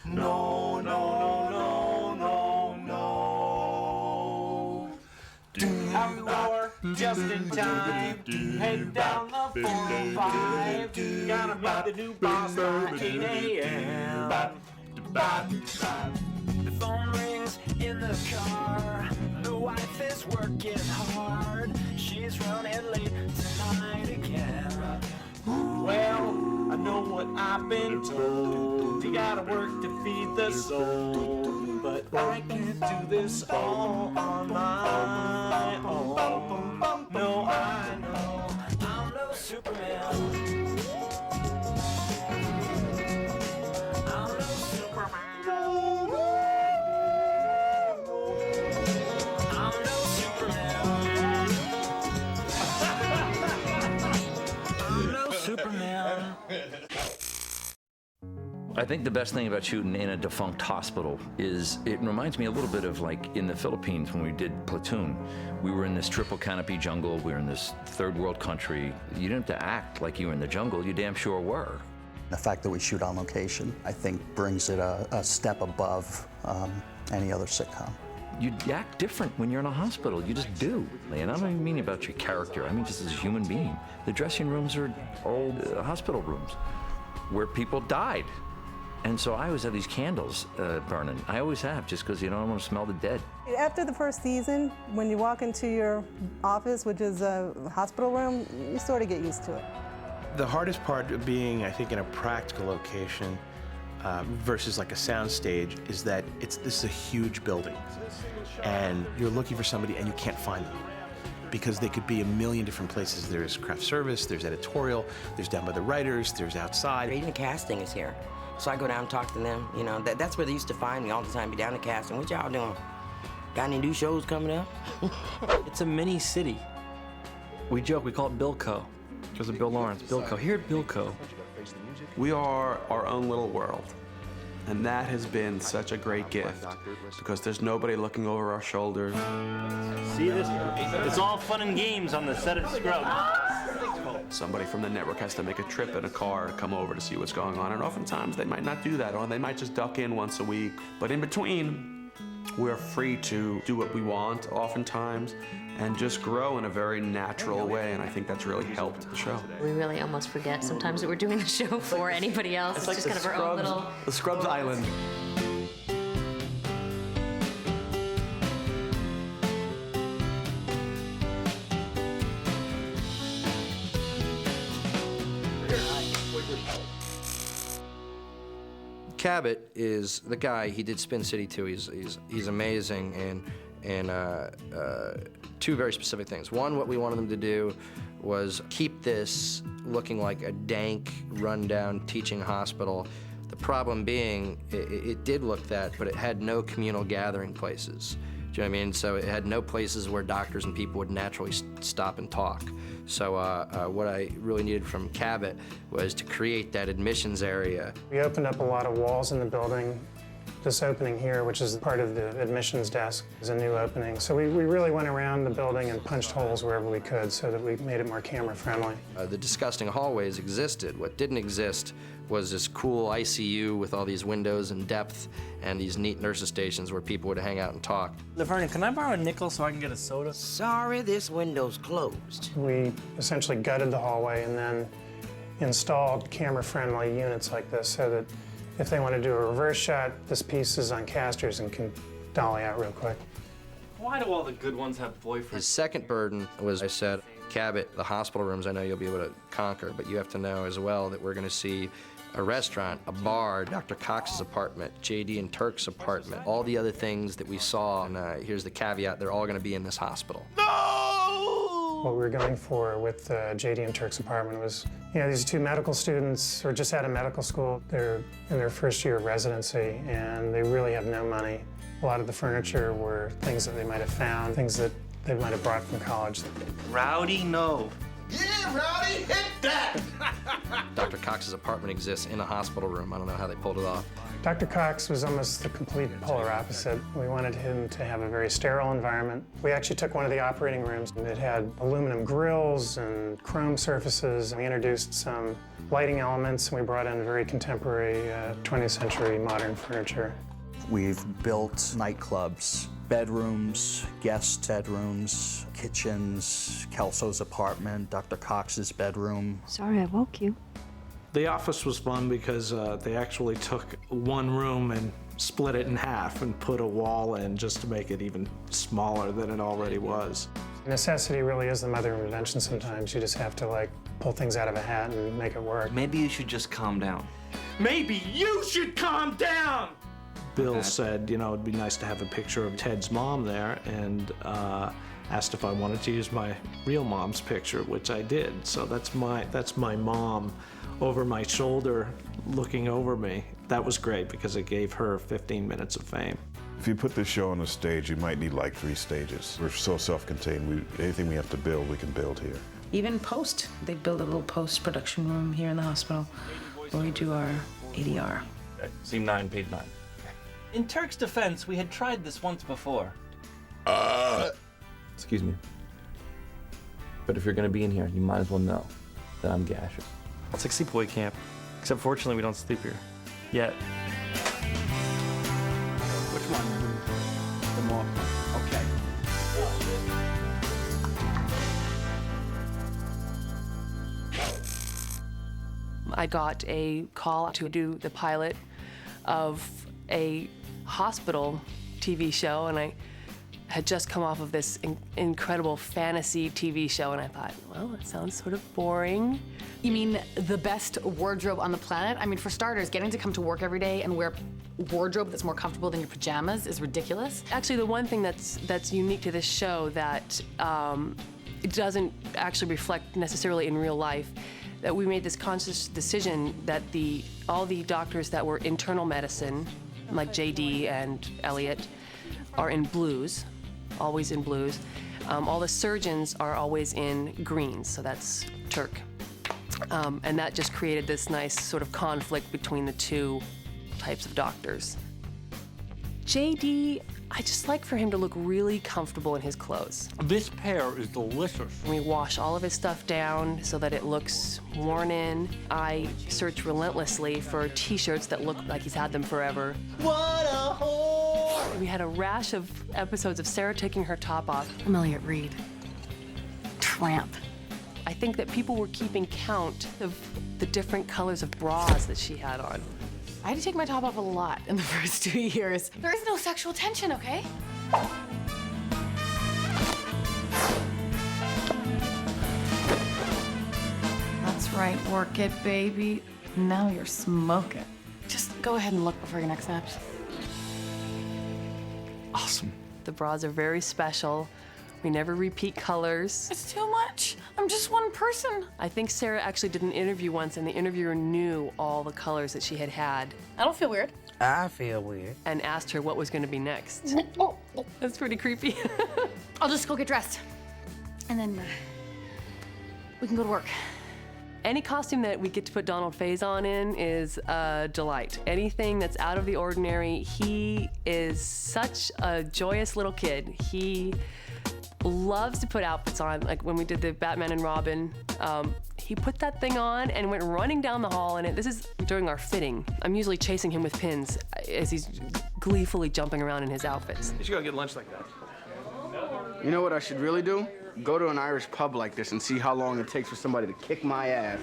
No, no, no, no, no. Outdoor, just in time. Head down the 405. Gotta meet the new boss by 8 a.m. The phone rings in the car. The wife is working hard. She's running late tonight again. Well, I know what I've been told. You gotta work to feed the soul. But I can't do this all on my own. No, I know I'm no Superman. I'm no Superman. I'm no Superman. I'm no Superman. I think the best thing about shooting in a defunct hospital is it reminds me a little bit of like in the Philippines when we did Platoon. We were in this triple canopy jungle. We were in this third world country. You didn't have to act like you were in the jungle. You damn sure were. The fact that we shoot on location, I think, brings it a step above any other sitcom. You act different when you're in a hospital. You just do. And I don't even mean about your character. I mean just as a human being. The dressing rooms are old hospital rooms where people died. And so I always have these candles burning. I always have, just because you don't want to smell the dead. After the first season, when you walk into your office, which is a hospital room, you sort of get used to it. The hardest part of being, I think, in a practical location versus like a sound stage is that this is a huge building. And you're looking for somebody and you can't find them, because they could be a million different places. There's craft service, there's editorial, there's down by the writers, there's outside. Even the casting is here. So I go down and talk to them, you know. That's where they used to find me all the time, be down the casting. What y'all doing? Got any new shows coming up? It's a mini city. We joke, we call it Bilco, because of Bill Lawrence. Bilco. Here at Bilco, we are our own little world. And that has been such a great gift, because there's nobody looking over our shoulders. See this? It's all fun and games on the set of Scrubs. Somebody from the network has to make a trip in a car to come over to see what's going on, and oftentimes they might not do that, or they might just duck in once a week. But in between, we're free to do what we want oftentimes and just grow in a very natural way, and I think that's really helped the show. We really almost forget sometimes that we're doing the show for anybody else. It's like just kind of our own little... The Scrubs Island. Cabot is the guy. He did Spin City too. He's amazing, and two very specific things. One, what we wanted them to do was keep this looking like a dank, rundown teaching hospital. The problem being, it did look that, but it had no communal gathering places. Do you know what I mean? So it had no places where doctors and people would naturally stop and talk. So what I really needed from Cabot was to create that admissions area. We opened up a lot of walls in the building. This opening here, which is part of the admissions desk, is a new opening. So we really went around the building and punched holes wherever we could so that we made it more camera friendly. The disgusting hallways existed. What didn't exist was this cool ICU with all these windows and depth and these neat nurses stations where people would hang out and talk. Laverne, can I borrow a nickel so I can get a soda? Sorry, this window's closed. We essentially gutted the hallway and then installed camera-friendly units like this so that if they want to do a reverse shot, this piece is on casters and can dolly out real quick. Why do all the good ones have boyfriends? His second burden was, I said, Cabot, the hospital rooms I know you'll be able to conquer, but you have to know as well that we're going to see a restaurant, a bar, Dr. Cox's apartment, J.D. and Turk's apartment, all the other things that we saw, and here's the caveat, they're all going to be in this hospital. What we were going for with J.D. and Turk's apartment was, these are two medical students who are just out of medical school. They're in their first year of residency, and they really have no money. A lot of the furniture were things that they might have found, things that they might have brought from college. Rowdy, no. Yeah, Rowdy, hit that! Dr. Cox's apartment exists in a hospital room. I don't know how they pulled it off. Dr. Cox was almost the complete polar opposite. We wanted him to have a very sterile environment. We actually took one of the operating rooms, and it had aluminum grills and chrome surfaces. We introduced some lighting elements, and we brought in very contemporary 20th century modern furniture. We've built nightclubs, bedrooms, guest bedrooms, kitchens, Kelso's apartment, Dr. Cox's bedroom. Sorry I woke you. The office was fun because they actually took one room and split it in half and put a wall in just to make it even smaller than it already was. Necessity really is the mother of invention sometimes. You just have to, like, pull things out of a hat and make it work. Maybe you should just calm down. Maybe you should calm down! Bill said, you know, it'd be nice to have a picture of Ted's mom there, and asked if I wanted to use my real mom's picture, which I did. So that's my mom over my shoulder looking over me. That was great because it gave her 15 minutes of fame. If you put this show on a stage, you might need like 3 stages. We're so self-contained. Anything we have to build, we can build here. Even post, they build a little post-production room here in the hospital where we do our ADR. Scene 9, page 9. In Turk's defense, we had tried this once before. Excuse me. But if you're gonna be in here, you might as well know that I'm gaseous. It's like sleepaway camp, except fortunately we don't sleep here. Yet. Which one? The more. Okay. I got a call to do the pilot of a hospital TV show, and I had just come off of this incredible fantasy TV show, and I thought, well, that sounds sort of boring. You mean the best wardrobe on the planet? I mean, for starters, getting to come to work every day and wear wardrobe that's more comfortable than your pajamas is ridiculous. Actually, the one thing that's unique to this show that it doesn't actually reflect necessarily in real life, that we made this conscious decision that all the doctors that were internal medicine, like JD and Elliot, are in blues, always in blues. All the surgeons are always in greens, so that's Turk. And that just created this nice sort of conflict between the two types of doctors. JD, I just like for him to look really comfortable in his clothes. This pear is delicious. We wash all of his stuff down so that it looks worn in. I search relentlessly for t-shirts that look like he's had them forever. What a whore! We had a rash of episodes of Sarah taking her top off. I'm Elliot Reed. Tramp. I think that people were keeping count of the different colors of bras that she had on. I had to take my top off a lot in the first 2 years. There is no sexual tension, okay? That's right, work it, baby. Now you're smoking. Just go ahead and look before your next snaps. Awesome. The bras are very special. We never repeat colors. It's too much. I'm just one person. I think Sarah actually did an interview once, and the interviewer knew all the colors that she had had. I don't feel weird. I feel weird. And asked her what was going to be next. That's pretty creepy. I'll just go get dressed. And then we can go to work. Any costume that we get to put Donald Faison in is a delight. Anything that's out of the ordinary, he is such a joyous little kid. He loves to put outfits on. Like when we did the Batman and Robin, he put that thing on and went running down the hall in it. This is during our fitting. I'm usually chasing him with pins as he's gleefully jumping around in his outfits. You should go get lunch like that. You know what I should really do? Go to an Irish pub like this and see how long it takes for somebody to kick my ass.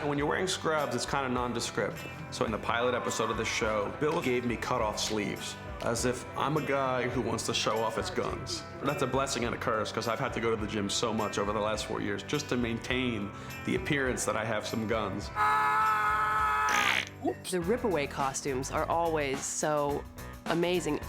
When you're wearing scrubs, it's kind of nondescript. So in the pilot episode of the show, Bill gave me cut-off sleeves, as if I'm a guy who wants to show off his guns. That's a blessing and a curse, because I've had to go to the gym so much over the last 4 years just to maintain the appearance that I have some guns. The rip-away costumes are always so amazing.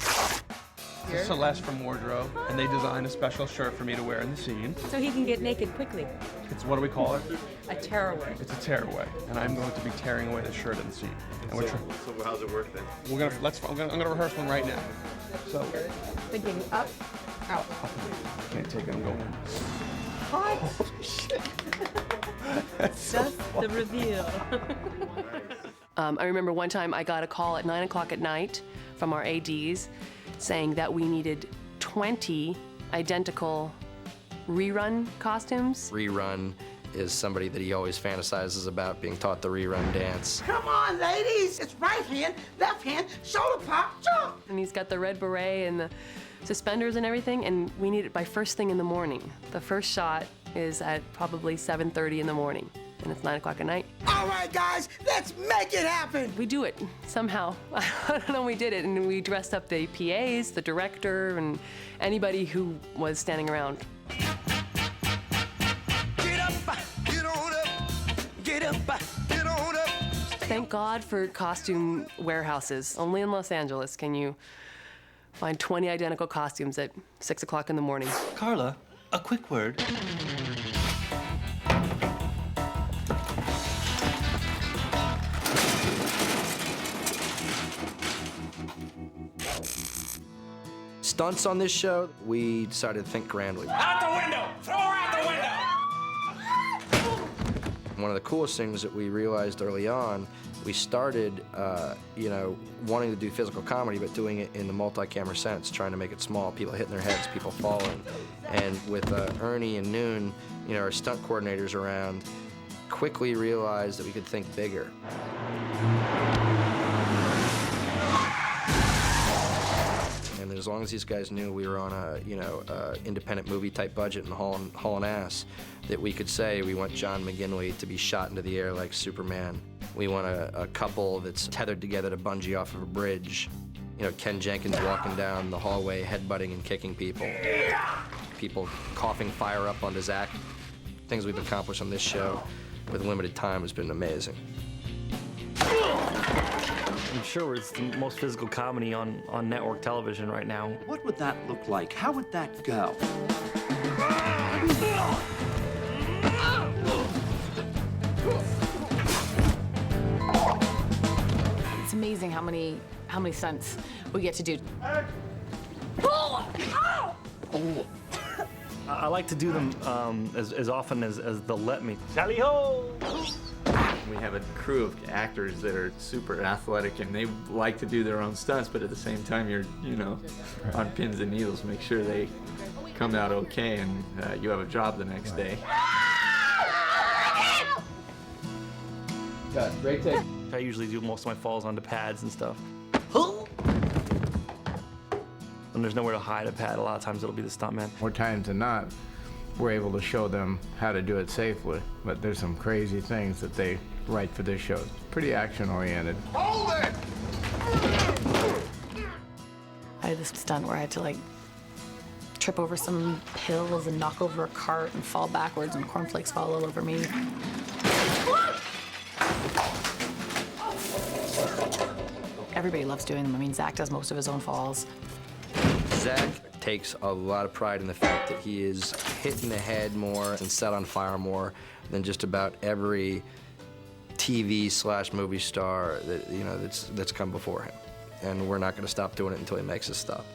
This is Celeste from Wardrobe, and they designed a special shirt for me to wear in the scene. So he can get naked quickly. It's, what do we call it? A tearaway. It's a tearaway, and I'm going to be tearing away the shirt in the scene. And So how's it work then? I'm gonna rehearse one right now. So Thinking up, out. Can't take it. I'm going. What? Just the reveal. I remember one time I got a call at 9 o'clock at night from our ADs saying that we needed 20 identical rerun costumes. Rerun is somebody that he always fantasizes about, being taught the rerun dance. Come on, ladies. It's right hand, left hand, shoulder pop, jump. And he's got the red beret and the suspenders and everything, and we need it by first thing in the morning. The first shot is at probably 7:30 in the morning, and it's 9 o'clock at night. All right, guys, let's make it happen. We do it somehow. I don't know, we did it, and we dressed up the PAs, the director, and anybody who was standing around. Get up, get on up, get up, get on up. Thank God for costume warehouses. Only in Los Angeles can you find 20 identical costumes at 6 o'clock in the morning. Carla, a quick word. Stunts on this show, we decided to think grandly. Out the window! Throw her out the window! One of the coolest things that we realized early on, we started, wanting to do physical comedy, but doing it in the multi-camera sense, trying to make it small, people hitting their heads, people falling. And with Ernie and Noon, our stunt coordinators around, quickly realized that we could think bigger. And as long as these guys knew we were on a, independent movie type budget and hauling ass, that we could say we want John McGinley to be shot into the air like Superman. We want a couple that's tethered together to bungee off of a bridge. Ken Jenkins walking down the hallway, headbutting and kicking people. People coughing fire up onto Zach. Things we've accomplished on this show with limited time has been amazing. I'm sure it's the most physical comedy on network television right now. What would that look like? How would that go? It's amazing how many stunts we get to do. I like to do them as often as they'll let me. Tally ho! We have a crew of actors that are super athletic and they like to do their own stunts, but at the same time you're, on pins and needles, make sure they come out okay and you have a job the next day. Got great take. I usually do most of my falls onto pads and stuff. And there's nowhere to hide a pad. A lot of times it'll be the stuntman. More times than not, we're able to show them how to do it safely. But there's some crazy things that they write for this show. It's pretty action-oriented. Hold it! I had this stunt where I had to trip over some pills and knock over a cart and fall backwards and cornflakes fall all over me. Everybody loves doing them. I mean, Zach does most of his own falls. Zach takes a lot of pride in the fact that he is hit in the head more and set on fire more than just about every TV/movie star that that's come before him. And we're not going to stop doing it until he makes us stop.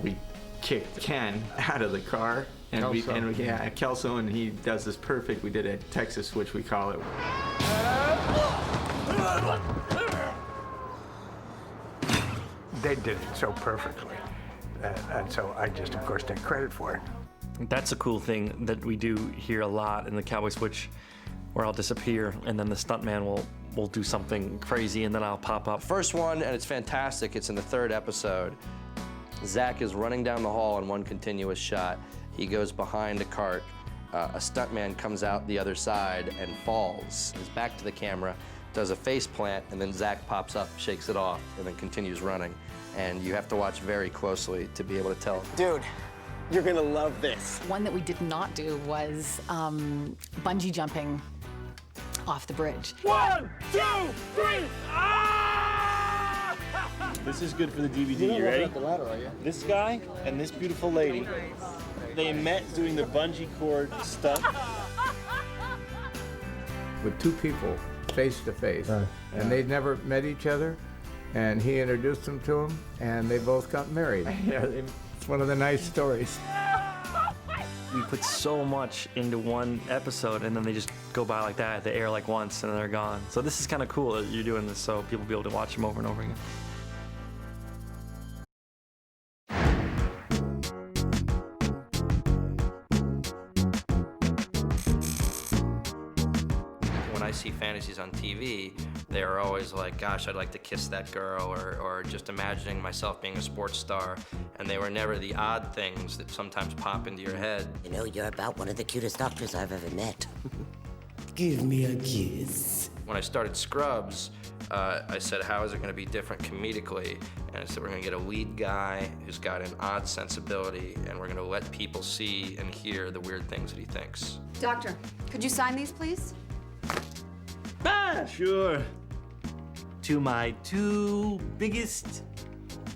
We kicked Ken out of the car, and Kelso, and he does this perfect. We did a Texas switch, we call it. They did it so perfectly, and so I just, of course, take credit for it. That's a cool thing that we do here a lot in the Cowboy Switch, where I'll disappear and then the stuntman will do something crazy and then I'll pop up. First one, and it's fantastic, it's in the 3rd episode. Zach is running down the hall in one continuous shot. He goes behind a cart. A stuntman comes out the other side and falls. He's back to the camera, does a face plant, and then Zach pops up, shakes it off, and then continues running. And you have to watch very closely to be able to tell. Dude, you're gonna love this. One that we did not do was bungee jumping off the bridge. 1, 2, 3! Ah! This is good for the DVD. You ready? The ladder, are you? This guy and this beautiful lady, they met doing the bungee cord stunt. With two people face to face, and they'd never met each other, and he introduced them to him, and they both got married. It's one of the nice stories. We put so much into one episode, and then they just go by like that. They air like once, and then they're gone. So this is kind of cool that you're doing this, so people will be able to watch them over and over again. When I see fantasies on TV, they're always like, gosh, I'd like to kiss that girl, or just imagining myself being a sports star. And they were never the odd things that sometimes pop into your head. You know, you're about one of the cutest doctors I've ever met. Give me a kiss. When I started Scrubs, I said, how is it going to be different comedically? And I said, we're going to get a lead guy who's got an odd sensibility, and we're going to let people see and hear the weird things that he thinks. Doctor, could you sign these, please? Ah, sure. To my two biggest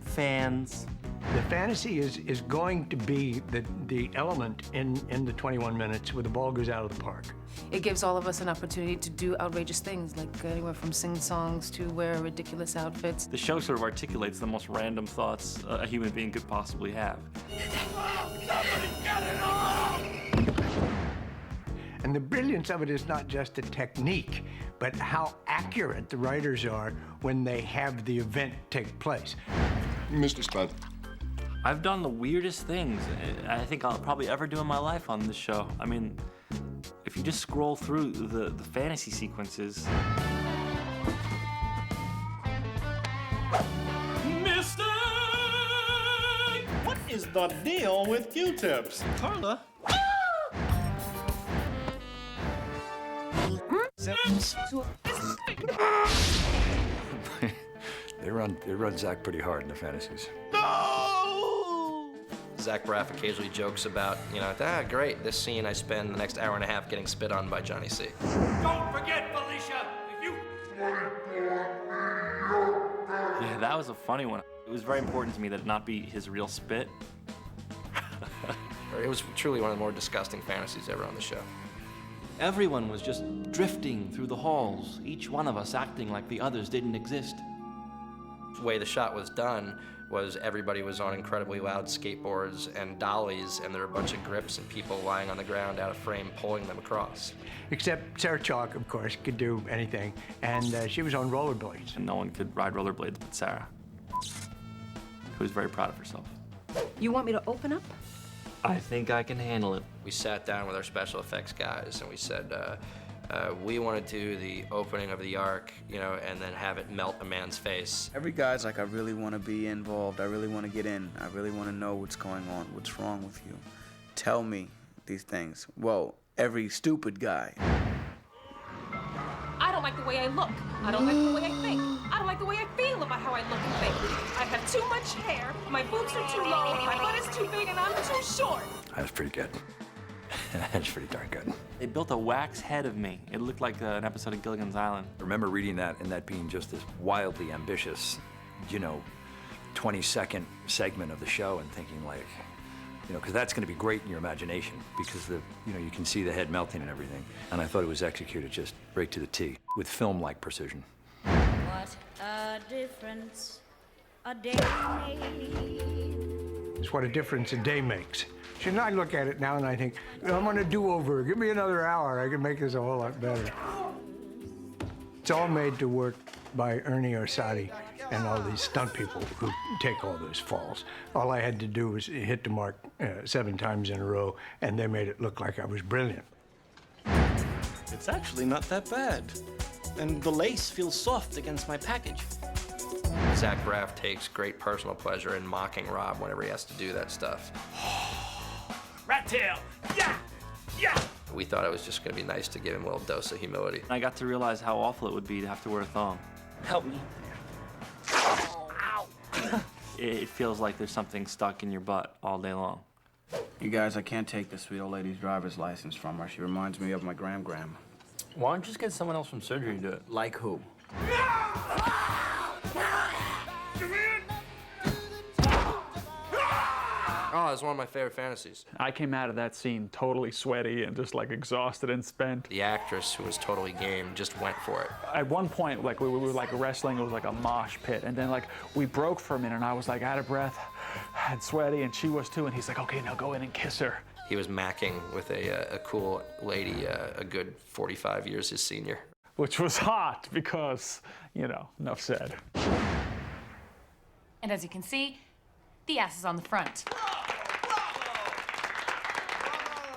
fans. The fantasy is going to be the element in the 21 minutes where the ball goes out of the park. It gives all of us an opportunity to do outrageous things, like anywhere from sing songs to wear ridiculous outfits. The show sort of articulates the most random thoughts a human being could possibly have. And the brilliance of it is not just the technique, but how accurate the writers are when they have the event take place. Mr. Spud. I've done the weirdest things I think I'll probably ever do in my life on this show. I mean, if you just scroll through the fantasy sequences. Mister! What is the deal with Q-tips? Carla? They run Zach pretty hard in the fantasies. Zach Braff occasionally jokes about, great, this scene I spend the next hour and a half getting spit on by Johnny C. Don't forget, Felicia, if you... Yeah, that was a funny one. It was very important to me that it not be his real spit. It was truly one of the more disgusting fantasies ever on the show. Everyone was just drifting through the halls, each one of us acting like the others didn't exist. The way the shot was done was everybody was on incredibly loud skateboards and dollies, and there were a bunch of grips and people lying on the ground out of frame pulling them across. Except Sarah Chalk, of course, could do anything, and she was on rollerblades. And no one could ride rollerblades but Sarah, who was very proud of herself. You want me to open up? I think I can handle it. We sat down with our special effects guys and we said, we want to do the opening of the Ark, and then have it melt a man's face. Every guy's like, I really want to be involved. I really want to get in. I really want to know what's going on. What's wrong with you? Tell me these things. Well, every stupid guy. I don't like the way I look. I don't like the way I think. I don't like the way I feel about how I look and think. I have too much hair, my boobs are too low, my butt is too big, and I'm too short. That was pretty good. That's pretty darn good. They built a wax head of me. It looked like an episode of Gilligan's Island. I remember reading that and that being just this wildly ambitious, 20-second segment of the show and thinking like, because that's going to be great in your imagination because you can see the head melting and everything. And I thought it was executed just right to the T with film-like precision. What a difference a day made. It's what a difference a day makes. And I look at it now and I think, I'm on a do-over. Give me another hour. I can make this a whole lot better. It's all made to work by Ernie Orsatti and all these stunt people who take all those falls. All I had to do was hit the mark 7 times in a row, and they made it look like I was brilliant. It's actually not that bad. And the lace feels soft against my package. Zach Braff takes great personal pleasure in mocking Rob whenever he has to do that stuff. Rat tail! Yeah! Yeah! We thought it was just going to be nice to give him a little dose of humility. I got to realize how awful it would be to have to wear a thong. Help me. Ow! It feels like there's something stuck in your butt all day long. You guys, I can't take this sweet old lady's driver's license from her. She reminds me of my gram. Why don't you just get someone else from surgery to do it? Like who? Oh, it's one of my favorite fantasies. I came out of that scene totally sweaty and just like exhausted and spent. The actress who was totally game just went for it. At one point, like we were like wrestling, it was like a mosh pit, and then like we broke for a minute, and I was like out of breath and sweaty, and she was too, and he's like, okay, now go in and kiss her. He was macking with a cool lady, a good 45 years his senior. Which was hot because, you know, enough said. And as you can see, the ass is on the front.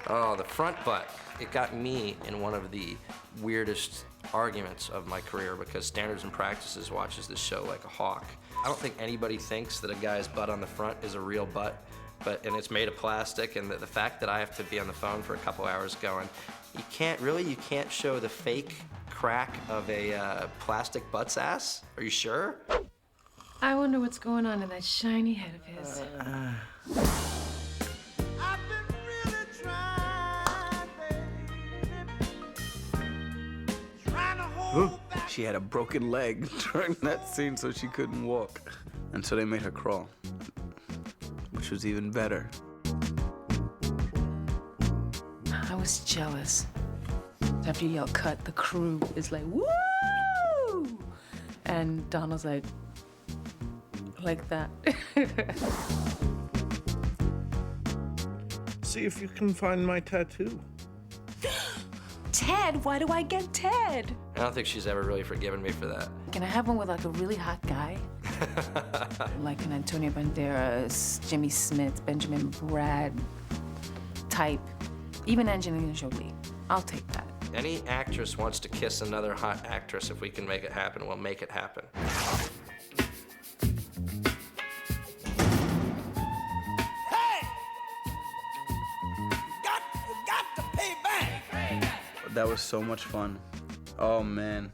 Oh, the front butt. It got me in one of the weirdest arguments of my career because Standards and Practices watches this show like a hawk. I don't think anybody thinks that a guy's butt on the front is a real butt, and it's made of plastic, and the fact that I have to be on the phone for a couple hours going, you can't show the fake crack of a plastic butt's ass? Are you sure? I wonder what's going on in that shiny head of his. She had a broken leg during that scene, so she couldn't walk. And so they made her crawl, which was even better. I was jealous. After you yell cut, the crew is like, woo! And Donald's like that. See if you can find my tattoo. Ted, why do I get Ted? I don't think she's ever really forgiven me for that. Can I have one with like a really hot guy? Like an Antonio Banderas, Jimmy Smith, Benjamin Bratt type. Even Angelina Jolie. I'll take that. Any actress wants to kiss another hot actress. If we can make it happen, we'll make it happen. That was so much fun. Oh, man.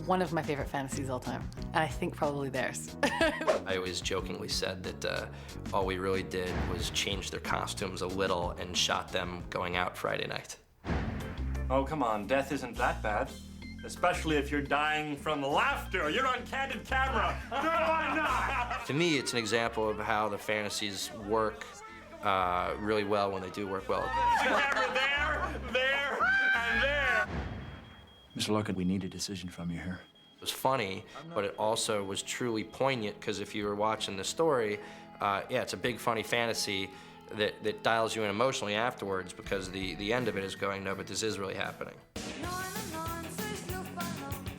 One of my favorite fantasies of all time, and I think probably theirs. I always jokingly said that all we really did was change their costumes a little and shot them going out Friday night. Oh, come on, death isn't that bad. Especially if you're dying from laughter. You're on candid camera. No, I'm not. To me, it's an example of how the fantasies work really well when they do work well. Camera there, and there. Mr. Larkin, we need a decision from you here. It was funny, but it also was truly poignant because if you were watching the story, yeah, it's a big funny fantasy that dials you in emotionally afterwards because the end of it is going, no, but this is really happening.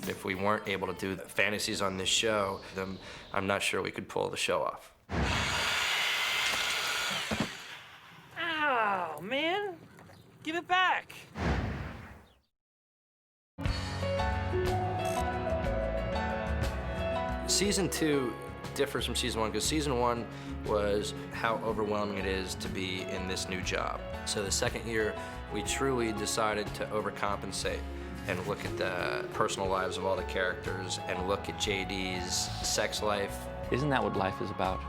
If we weren't able to do the fantasies on this show, then I'm not sure we could pull the show off. Ow, man. Give it back. Season 2 differs from Season 1 because Season 1 was how overwhelming it is to be in this new job. So the second year, we truly decided to overcompensate and look at the personal lives of all the characters and look at JD's sex life. Isn't that what life is about?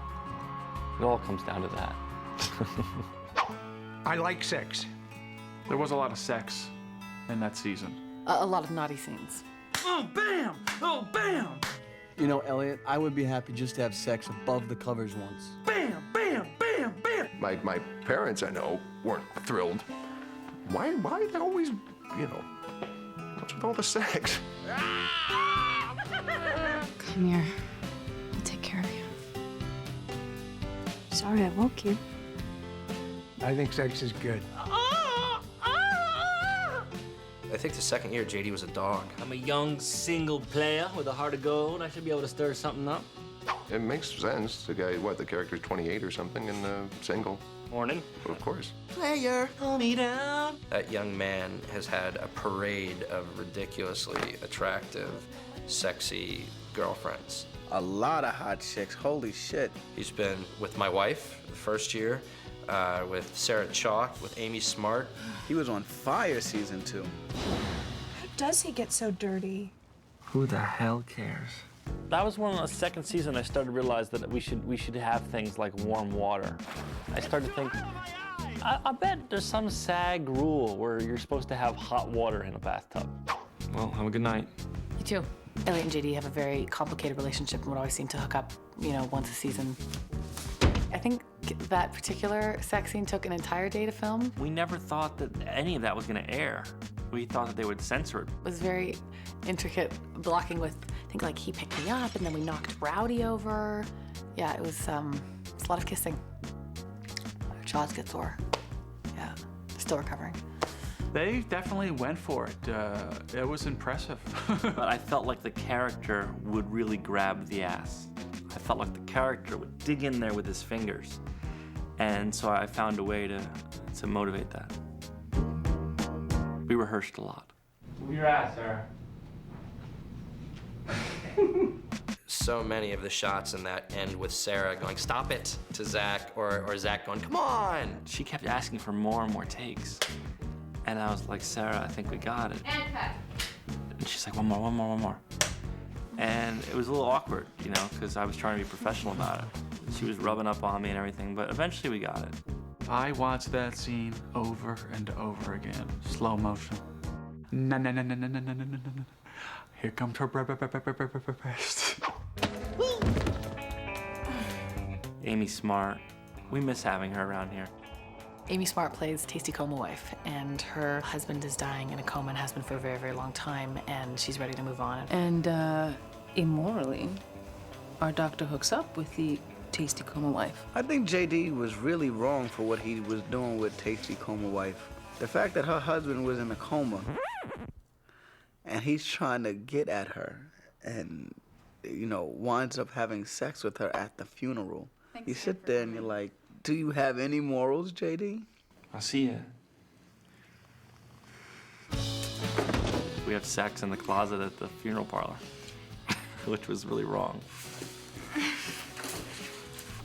It all comes down to that. I like sex. There was a lot of sex in that season. A lot of naughty scenes. Oh, bam! Oh, bam! You know, Elliot, I would be happy just to have sex above the covers once. Bam, bam, bam, bam! My parents, I know, weren't thrilled. Why are they always, you know, what's with all the sex? Come here. I'll take care of you. Sorry I woke you. I think sex is good. I think the second year, JD was a dog. I'm a young single player with a heart of gold. I should be able to stir something up. It makes sense. The guy, what, the character's 28 or something and single. Morning. Of course. Player, hold me down. That young man has had a parade of ridiculously attractive, sexy girlfriends. A lot of hot chicks, holy shit. He's been with my wife the first year, with Sarah Chalk, with Amy Smart. He was on fire Season 2. How does he get so dirty? Who the hell cares? That was when the second season I started to realize that we should have things like warm water. I started to think, I bet there's some SAG rule where you're supposed to have hot water in a bathtub. Well, have a good night. You too. Elliot and JD have a very complicated relationship and would always seem to hook up, you know, once a season. I think that particular sex scene took an entire day to film. We never thought that any of that was going to air. We thought that they would censor it. It was very intricate, blocking with, I think, like, he picked me up and then we knocked Rowdy over. Yeah, it was a lot of kissing. Our jaws get sore. Yeah, still recovering. They definitely went for it. It was impressive. But I felt like the character would really grab the ass. I felt like the character would dig in there with his fingers. And so I found a way to motivate that. We rehearsed a lot. Move your ass, Sarah. So many of the shots in that end with Sarah going, "Stop it," to Zach, or Zach going, "Come on." She kept asking for more and more takes. And I was like, "Sarah, I think we got it." And cut. And she's like, one more. And it was a little awkward, you know, because I was trying to be professional about it. She was rubbing up on me and everything, but eventually we got it. I watched that scene over and over again. Slow motion. Na na na na na na na na na. Here comes her breast. Amy Smart. We miss having her around here. Amy Smart plays Tasty Coma wife, and her husband is dying in a coma and has been for a very, very long time, and she's ready to move on. And immorally, our doctor hooks up with the Tasty Coma wife. I think JD was really wrong for what he was doing with Tasty Coma wife. The fact that her husband was in a coma and he's trying to get at her and, you know, winds up having sex with her at the funeral. You sit there and you're like, do you have any morals, JD? I'll see ya. We had sex in the closet at the funeral parlor, which was really wrong.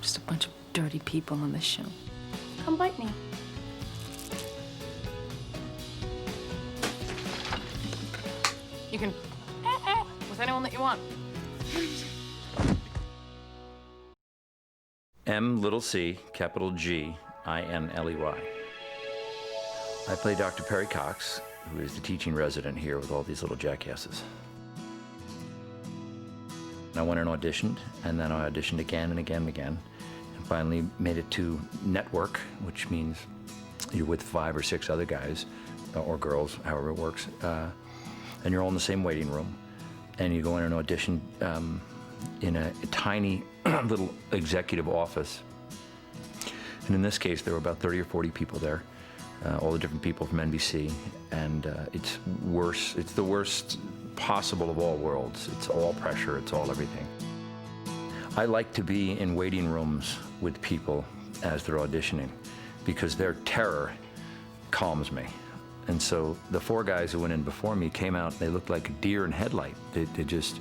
Just a bunch of dirty people on this show. Come bite me. You can with anyone that you want. M-C, capital G, I-N-L-E-Y. I play Dr. Perry Cox, who is the teaching resident here with all these little jackasses. I went and auditioned, and then I auditioned again and again and again, and finally made it to network, which means you're with 5 or 6 other guys, or girls, however it works, and you're all in the same waiting room, and you go in and audition in a tiny little executive office. And in this case, there were about 30 or 40 people there, all the different people from NBC, and it's worse. It's the worst possible of all worlds. It's all pressure, it's all everything. I like to be in waiting rooms with people as they're auditioning because their terror calms me. And so the 4 guys who went in before me came out, they looked like a deer in headlight. They just,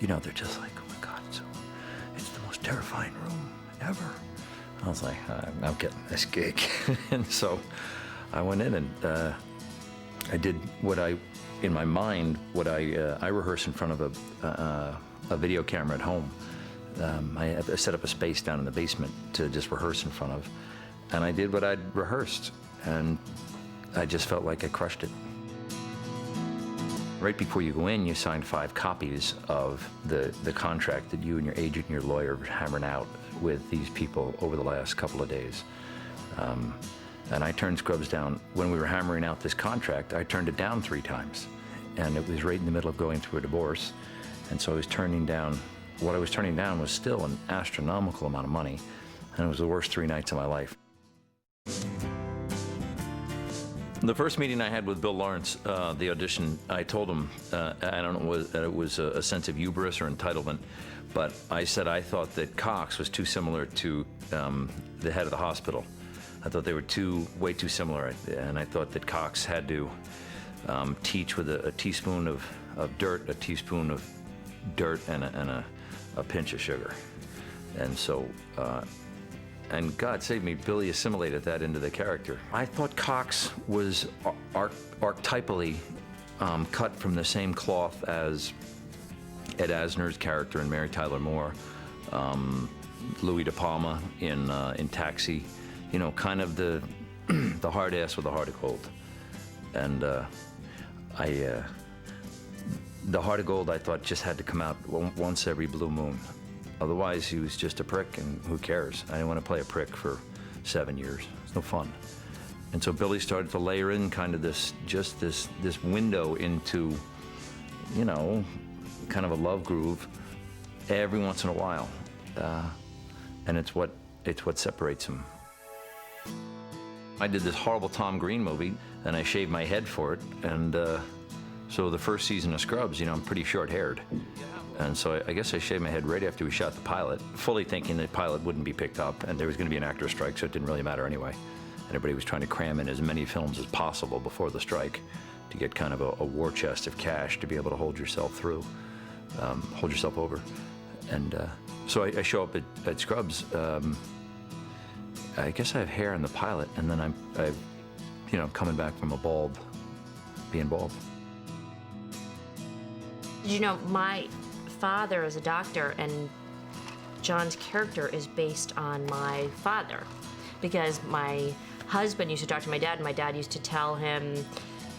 you know, they're just like, oh my God, it's the most terrifying room ever. I was like, I'm getting this gig. And so I went in and I did what in my mind, I rehearse in front of a video camera at home. I set up a space down in the basement to just rehearse in front of. And I did what I'd rehearsed. And I just felt like I crushed it. Right before you go in, you sign 5 copies of the contract that you and your agent and your lawyer were hammering out with these people over the last couple of days. And I turned Scrubs down. When we were hammering out this contract, I turned it down 3 times. And it was right in the middle of going through a divorce. And so I was turning down, what I was turning down was still an astronomical amount of money. And it was the worst 3 nights of my life. The first meeting I had with Bill Lawrence, the audition, I told him, I don't know whether it was a sense of hubris or entitlement, but I said I thought that Cox was too similar to the head of the hospital. I thought they were way too similar, and I thought that Cox had to teach with a teaspoon of dirt, a teaspoon of dirt, and a pinch of sugar. And so, and God save me, Billy assimilated that into the character. I thought Cox was archetypally cut from the same cloth as Ed Asner's character in Mary Tyler Moore, Louis De Palma in Taxi, you know, kind of the hard ass with a heart of gold. And the heart of gold I thought just had to come out once every blue moon. Otherwise, he was just a prick, and who cares? I didn't want to play a prick for 7 years. It's no fun. And so Billy started to layer in kind of this window into, you know, kind of a love groove every once in a while. And it's what separates him. I did this horrible Tom Green movie, and I shaved my head for it, and so the first season of Scrubs, you know, I'm pretty short-haired. And so I guess I shaved my head right after we shot the pilot, fully thinking the pilot wouldn't be picked up, and there was going to be an actor strike, so it didn't really matter anyway. Everybody was trying to cram in as many films as possible before the strike to get kind of a war chest of cash to be able to hold yourself through, hold yourself over. And so I show up at Scrubs. I guess I have hair in the pilot, and then I'm you know, coming back from being bald. You know, my father is a doctor, and John's character is based on my father, because my husband used to talk to my dad, and my dad used to tell him,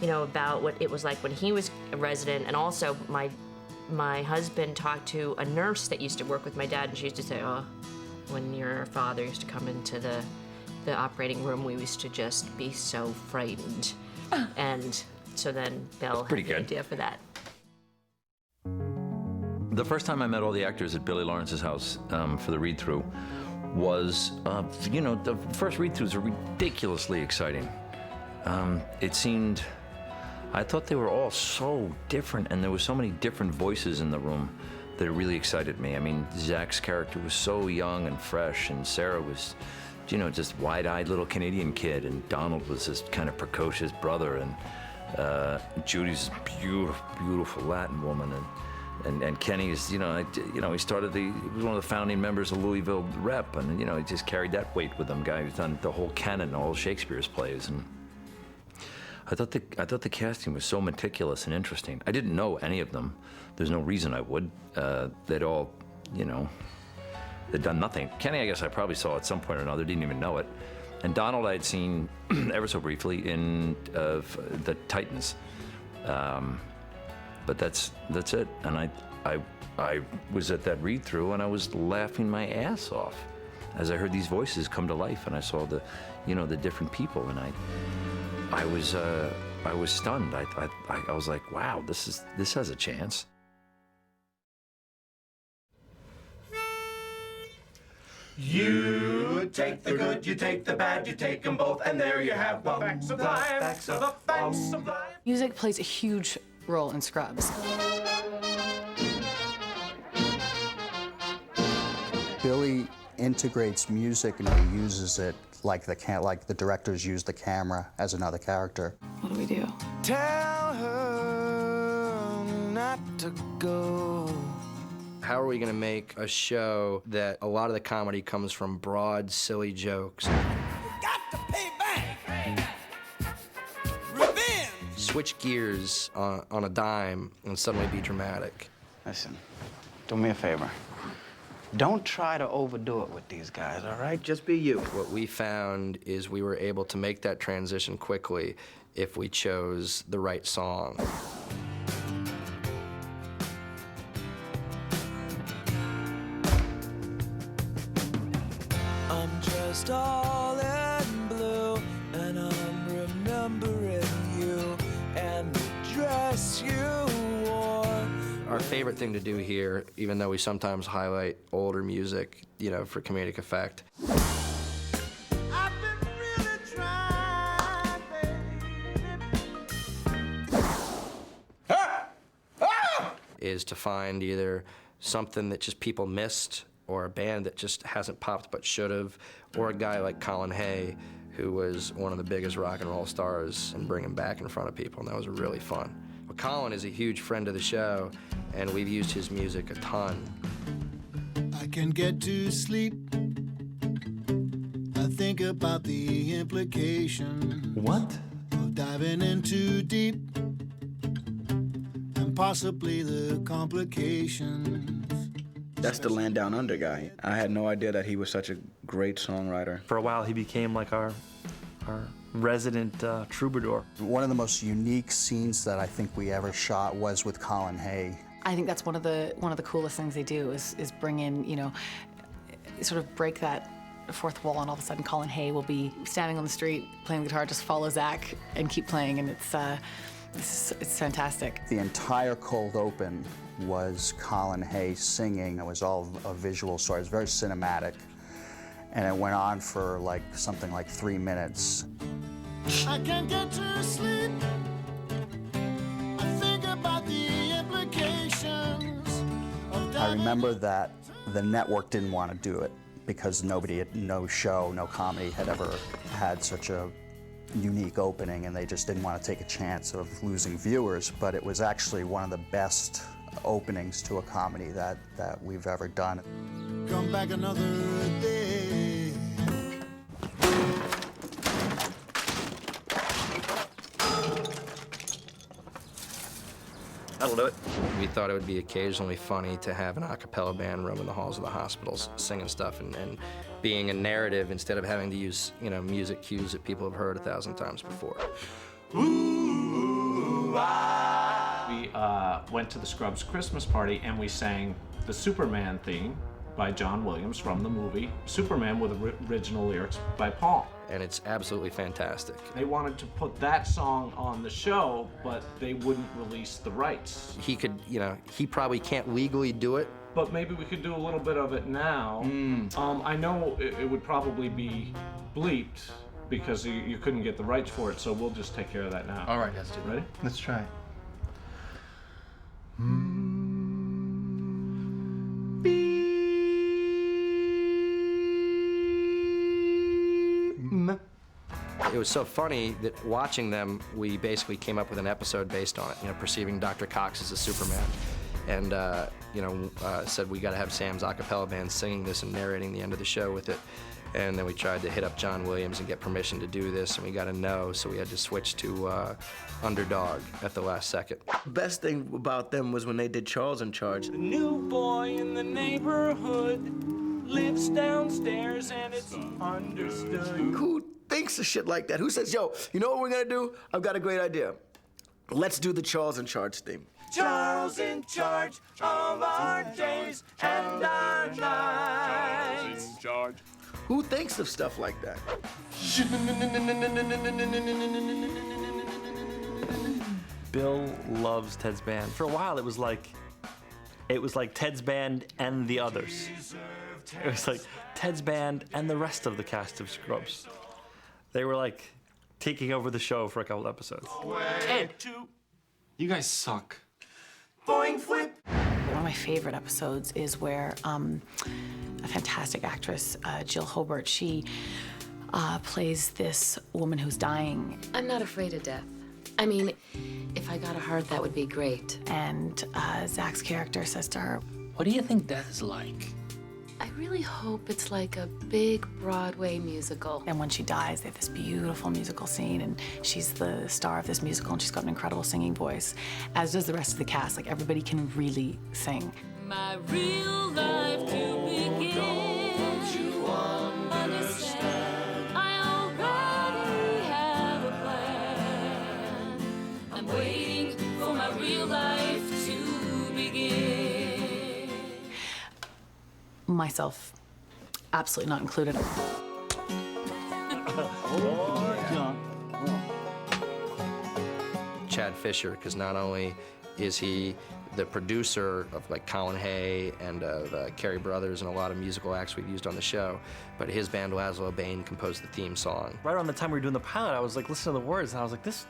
you know, about what it was like when he was a resident, and also my husband talked to a nurse that used to work with my dad, and she used to say, oh, when your father used to come into the operating room, we used to just be so frightened. And so then Bill had the idea for that. The first time I met all the actors at Billy Lawrence's house for the read-through was, you know, the first read-throughs were ridiculously exciting. It seemed, I thought they were all so different, and there were so many different voices in the room that really excited me. I mean, Zach's character was so young and fresh, and Sarah was, you know, just wide-eyed little Canadian kid, and Donald was this kind of precocious brother, and Judy's beautiful, beautiful Latin woman, and Kenny is, he started he was one of the founding members of Louisville Rep, and, you know, he just carried that weight with him. Guy who's done the whole canon, all Shakespeare's plays, and I thought the casting was so meticulous and interesting. I didn't know any of them. There's no reason I would. They'd all, you know, they'd done nothing. Kenny, I guess I probably saw at some point or another, didn't even know it. And Donald I'd seen ever so briefly in the Titans. But that's it. And I was at that read-through, and I was laughing my ass off as I heard these voices come to life, and I saw the different people, and I was stunned. I was like, wow, this has a chance. You take the good, you take the bad, you take them both, and there you have the facts of life. The facts of life. Music plays a huge role in Scrubs. Billy integrates music and he uses it like the directors use the camera as another character. What do we do? Tell her not to go. How are we going to make a show that a lot of the comedy comes from broad, silly jokes? Got to pay back. Revenge. Switch gears on a dime and suddenly be dramatic. Listen, do me a favor. Don't try to overdo it with these guys, all right? Just be you. What we found is we were able to make that transition quickly if we chose the right song. I'm just all in blue, and I'm remembering you and the dress you wore. Our favorite thing to do here, even though we sometimes highlight older music, you know, for comedic effect, is to find either something that just people missed, or a band that just hasn't popped but should have, or a guy like Colin Hay, who was one of the biggest rock and roll stars, and bring him back in front of people, and that was really fun. But Colin is a huge friend of the show, and we've used his music a ton. I can get to sleep. I think about the implication. What? Of diving in too deep, and possibly the complications. That's the Land Down Under guy. I had no idea that he was such a great songwriter. For a while, he became like our resident troubadour. One of the most unique scenes that I think we ever shot was with Colin Hay. I think that's one of the coolest things they do is bring in, you know, sort of break that fourth wall, and all of a sudden Colin Hay will be standing on the street playing the guitar, just follow Zach and keep playing, and it's fantastic. The entire cold open was Colin Hay singing. It was all a visual story. It was very cinematic. And it went on for like something like 3 minutes. I can't get to sleep. I think about the implications of I remember that the network didn't want to do it because no show, no comedy had ever had such a unique opening, and they just didn't want to take a chance of losing viewers. But it was actually one of the best openings to a comedy that we've ever done. Come back another day. That'll do it. We thought it would be occasionally funny to have an a cappella band roaming the halls of the hospitals singing stuff and being a narrative instead of having to use, you know, music cues that people have heard 1,000 times before. We went to the Scrubs Christmas party and we sang the Superman theme by John Williams from the movie Superman with original lyrics by Paul. And it's absolutely fantastic. They wanted to put that song on the show, but they wouldn't release the rights. He could, you know, he probably can't legally do it. But maybe we could do a little bit of it now. I know it would probably be bleeped because you couldn't get the rights for it, so we'll just take care of that now. All right, let's do it. Ready? Let's try it. It was so funny that watching them, we basically came up with an episode based on it, you know, perceiving Dr. Cox as a Superman. And, you know, said we got to have Sam's a cappella band singing this and narrating the end of the show with it. And then we tried to hit up John Williams and get permission to do this, and we got a no, so we had to switch to Underdog at the last second. Best thing about them was when they did Charles in Charge. The new boy in the neighborhood lives downstairs and it's understood. Who thinks of shit like that? Who says, yo, you know what we're gonna do? I've got a great idea. Let's do the Charles in Charge theme. Charles in charge of our days and our nights. In charge. Who thinks of stuff like that? Bill loves Ted's Band. For a while, it was like Ted's Band and the others. It was like Ted's Band and the rest of the cast of Scrubs. They were like taking over the show for a couple episodes. Ted, you guys suck. Boing flip. One of my favorite episodes is where a fantastic actress, Jill Hobart, she plays this woman who's dying. I'm not afraid of death. I mean, if I got a heart, that would be great. And Zach's character says to her, "What do you think death is like?" I really hope it's like a big Broadway musical. And when she dies, they have this beautiful musical scene, and she's the star of this musical, and she's got an incredible singing voice, as does the rest of the cast. Like, everybody can really sing. My real life to begin. Don't you understand? I already have a plan. I'm waiting for my real life to begin. Myself, absolutely not included. Chad Fisher, because not only is he the producer of like Colin Hay and Carey Brothers and a lot of musical acts we've used on the show, but his band Laszlo Bain composed the theme song. Right around the time we were doing the pilot, I was like listening to the words, and I was like, this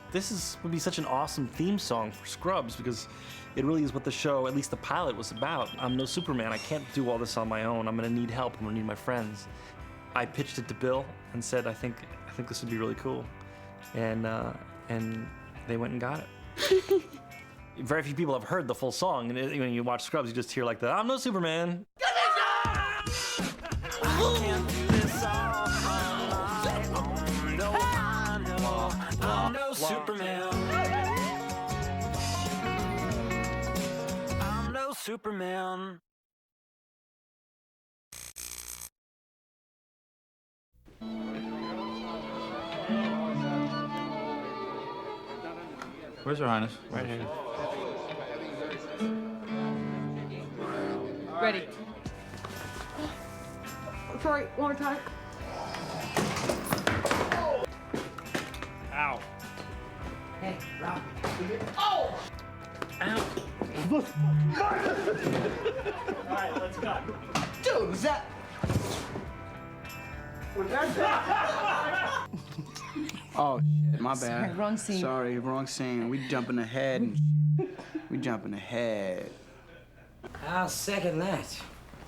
would be such an awesome theme song for Scrubs, because it really is what the show, at least the pilot, was about. I'm no Superman. I can't do all this on my own. I'm gonna need help. I'm gonna need my friends. I pitched it to Bill and said, I think this would be really cool, and they went and got it. Very few people have heard the full song, and when you watch Scrubs, you just hear like the "I'm no Superman." I'm no Superman. I'm no Superman. Where's Her Highness? Right here. Ready. Sorry, one more time. Ow. Hey, Rob. Oh! Ow. All right, let's go. Dude, was that? Oh, shit, my bad. Sorry, wrong scene. Sorry, wrong scene. We jumping ahead and shit. We jumping ahead. I'll second that.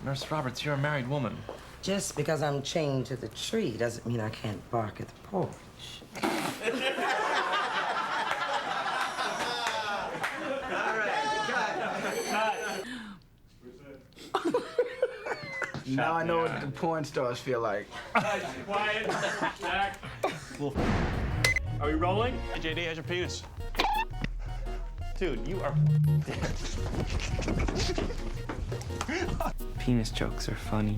Nurse Roberts, you're a married woman. Just because I'm chained to the tree doesn't mean I can't bark at the porch. Now I know what the porn stars feel like. Quiet. Back. Are we rolling? Hey, JD, how's your penis? Dude, you are Penis jokes are funny.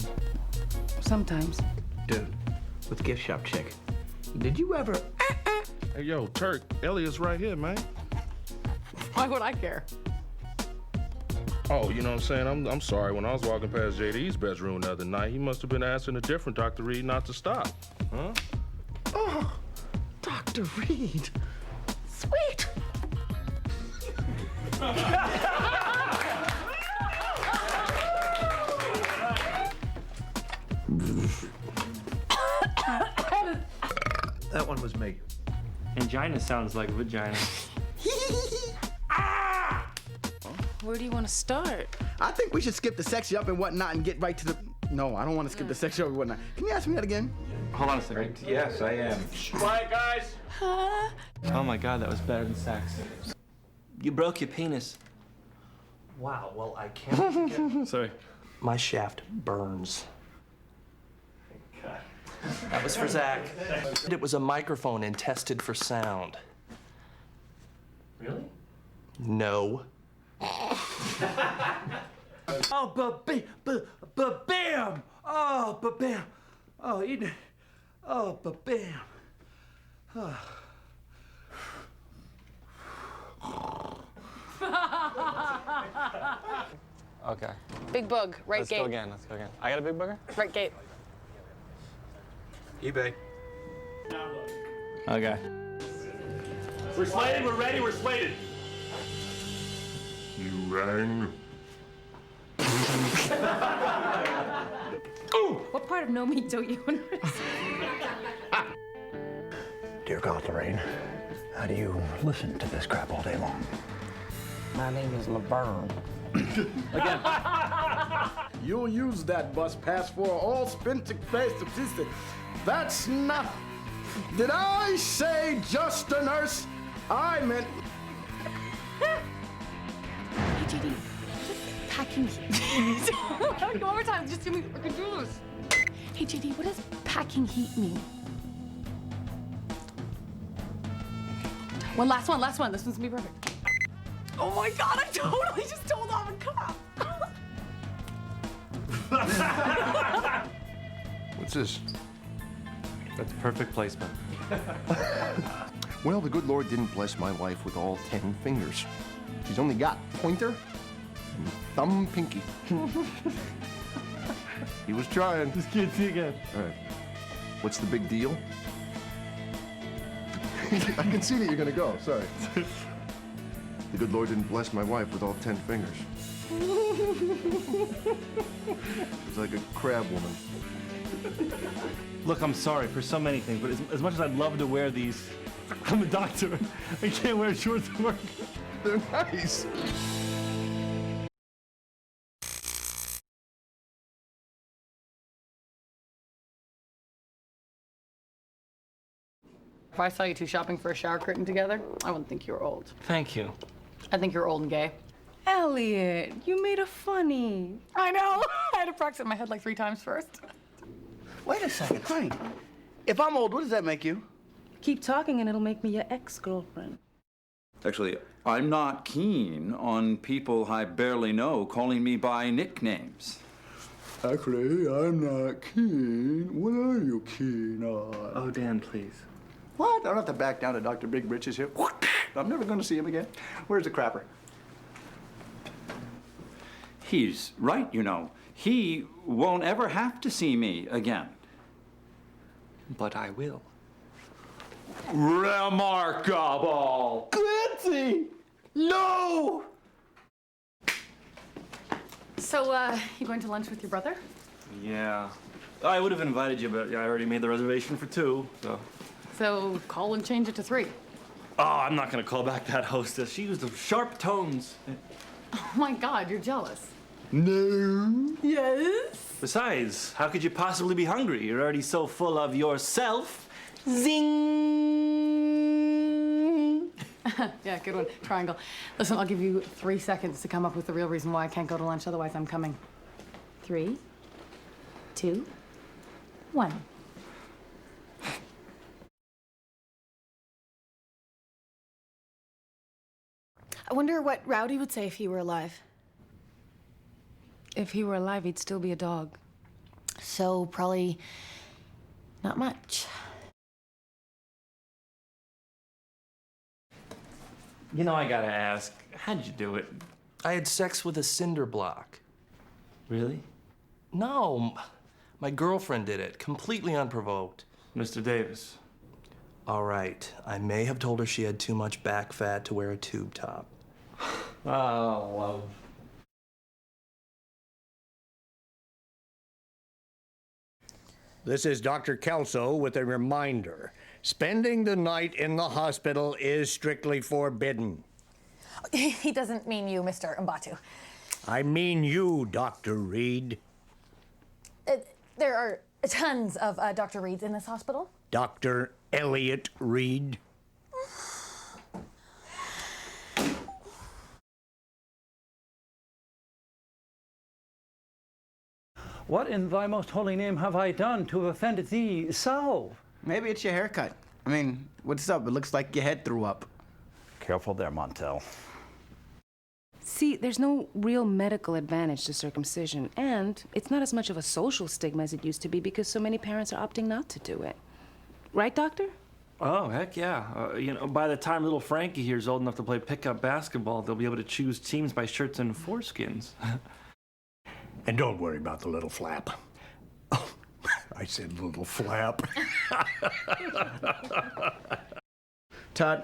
Sometimes. Dude, with gift shop chick, did you ever? Hey, yo, Turk, Elliot's right here, man. Why would I care? Oh, you know what I'm saying? I'm sorry. When I was walking past JD's bedroom the other night, he must have been asking a different Dr. Reed not to stop. Huh? Oh, Dr. Reed. Sweet. That one was me. Angina sounds like vagina. Where do you want to start? I think we should skip the sexy up and whatnot and get right to the. No, I don't want to skip the sexy up and whatnot. Can you ask me that again? Hold on a second. Yes, I am. Quiet, guys. Oh my god, that was better than sex. You broke your penis. Wow, well, I can't forget. Sorry. My shaft burns. That was for Zach. It was a microphone and tested for sound. Really? No. Oh, bam! Oh, bam! Oh, you. Oh, bam! Okay. Big boog, right Let's gate. go again. Let's go again. I got a big booger? Right gate. eBay. Okay. We're slated, we're ready, we're slated. You rang. What part of No Meat don't you understand? Dear God, Lorraine, how do you listen to this crap all day long? My name is Laverne. Again. You'll use that bus pass for all spintic face subsistence. That's not. Did I say just a nurse? I meant. Hey, JD, packing heat. One more time, just do me. I can do this. Hey, JD, what does packing heat mean? One last one. This one's gonna be perfect. Oh my god, I totally just told off a cop. What's this? That's perfect placement. Well, the good Lord didn't bless my wife with all 10 fingers. She's only got pointer and thumb pinky. He was trying. Just can't see again. All right. What's the big deal? I can see that you're gonna go. Sorry. The good Lord didn't bless my wife with all 10 fingers. She's like a crab woman. Look, I'm sorry for so many things, but as much as I'd love to wear these, I'm a doctor. I can't wear shorts to work. They're nice. If I saw you two shopping for a shower curtain together, I wouldn't think you were old. Thank you. I think you're old and gay. Elliot, you made a funny. I know. I had to practice it in my head like 3 times first. Wait a second, honey. If I'm old, what does that make you? Keep talking and it'll make me your ex-girlfriend. Actually, I'm not keen on people I barely know calling me by nicknames. Actually, I'm not keen. What are you keen on? Oh, Dan, please. What? I don't have to back down to Dr. Big Britches here. I'm never going to see him again. Where's the crapper? He's right, you know. He won't ever have to see me again. But I will. Remarkable! Clancy! No! So, you going to lunch with your brother? Yeah. I would have invited you, but I already made the reservation for 2, so. So call and change it to 3. Oh, I'm not gonna call back that hostess. She used sharp tones. Oh my God, you're jealous. No. Yes? Besides, how could you possibly be hungry? You're already so full of yourself. Zing! Yeah, good one. Triangle. Listen, I'll give you 3 seconds to come up with the real reason why I can't go to lunch, otherwise I'm coming. 3, 2, 1. I wonder what Rowdy would say if he were alive. If he were alive, he'd still be a dog. So probably not much. You know, I gotta ask, how'd you do it? I had sex with a cinder block. Really? No, my girlfriend did it, completely unprovoked. Mr. Davis. All right, I may have told her she had too much back fat to wear a tube top. Oh, love. This is Dr. Kelso with a reminder. Spending the night in the hospital is strictly forbidden. He doesn't mean you, Mr. Mbatu. I mean you, Dr. Reed. There are tons of Dr. Reeds in this hospital. Dr. Elliot Reed. What in thy most holy name have I done to have offended thee so? Maybe it's your haircut. I mean, what's up? It looks like your head threw up. Careful there, Montel. See, there's no real medical advantage to circumcision, and it's not as much of a social stigma as it used to be because so many parents are opting not to do it. Right, Doctor? Oh, heck yeah. You know, by the time little Frankie here is old enough to play pickup basketball, they'll be able to choose teams by shirts and foreskins. And don't worry about the little flap. Oh, I said little flap. Todd,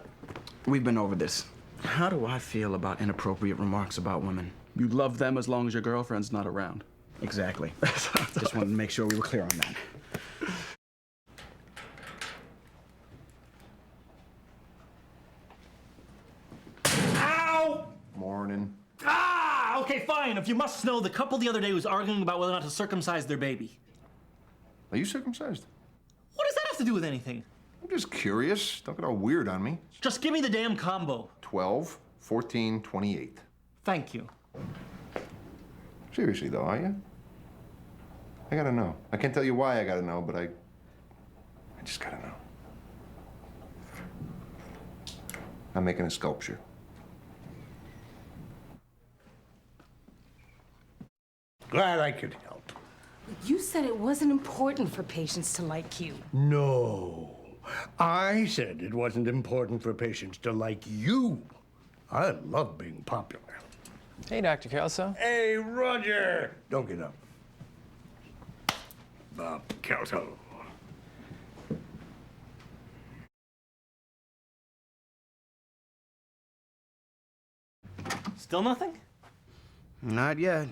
we've been over this. How do I feel about inappropriate remarks about women? You love them as long as your girlfriend's not around. Exactly. Just wanted to make sure we were clear on that. Ow! Morning. Ah! Okay, fine. If you must know, the couple the other day was arguing about whether or not to circumcise their baby. Are you circumcised? What does that have to do with anything? I'm just curious. Don't get all weird on me. Just give me the damn combo. 12, 14, 28. Thank you. Seriously, though, are you? I gotta know. I can't tell you why I gotta know, but I just gotta know. I'm making a sculpture. Glad I could help. You said it wasn't important for patients to like you. No. I said it wasn't important for patients to like you. I love being popular. Hey, Dr. Kelso. Hey, Roger! Don't get up. Bob Kelso. Still nothing? Not yet.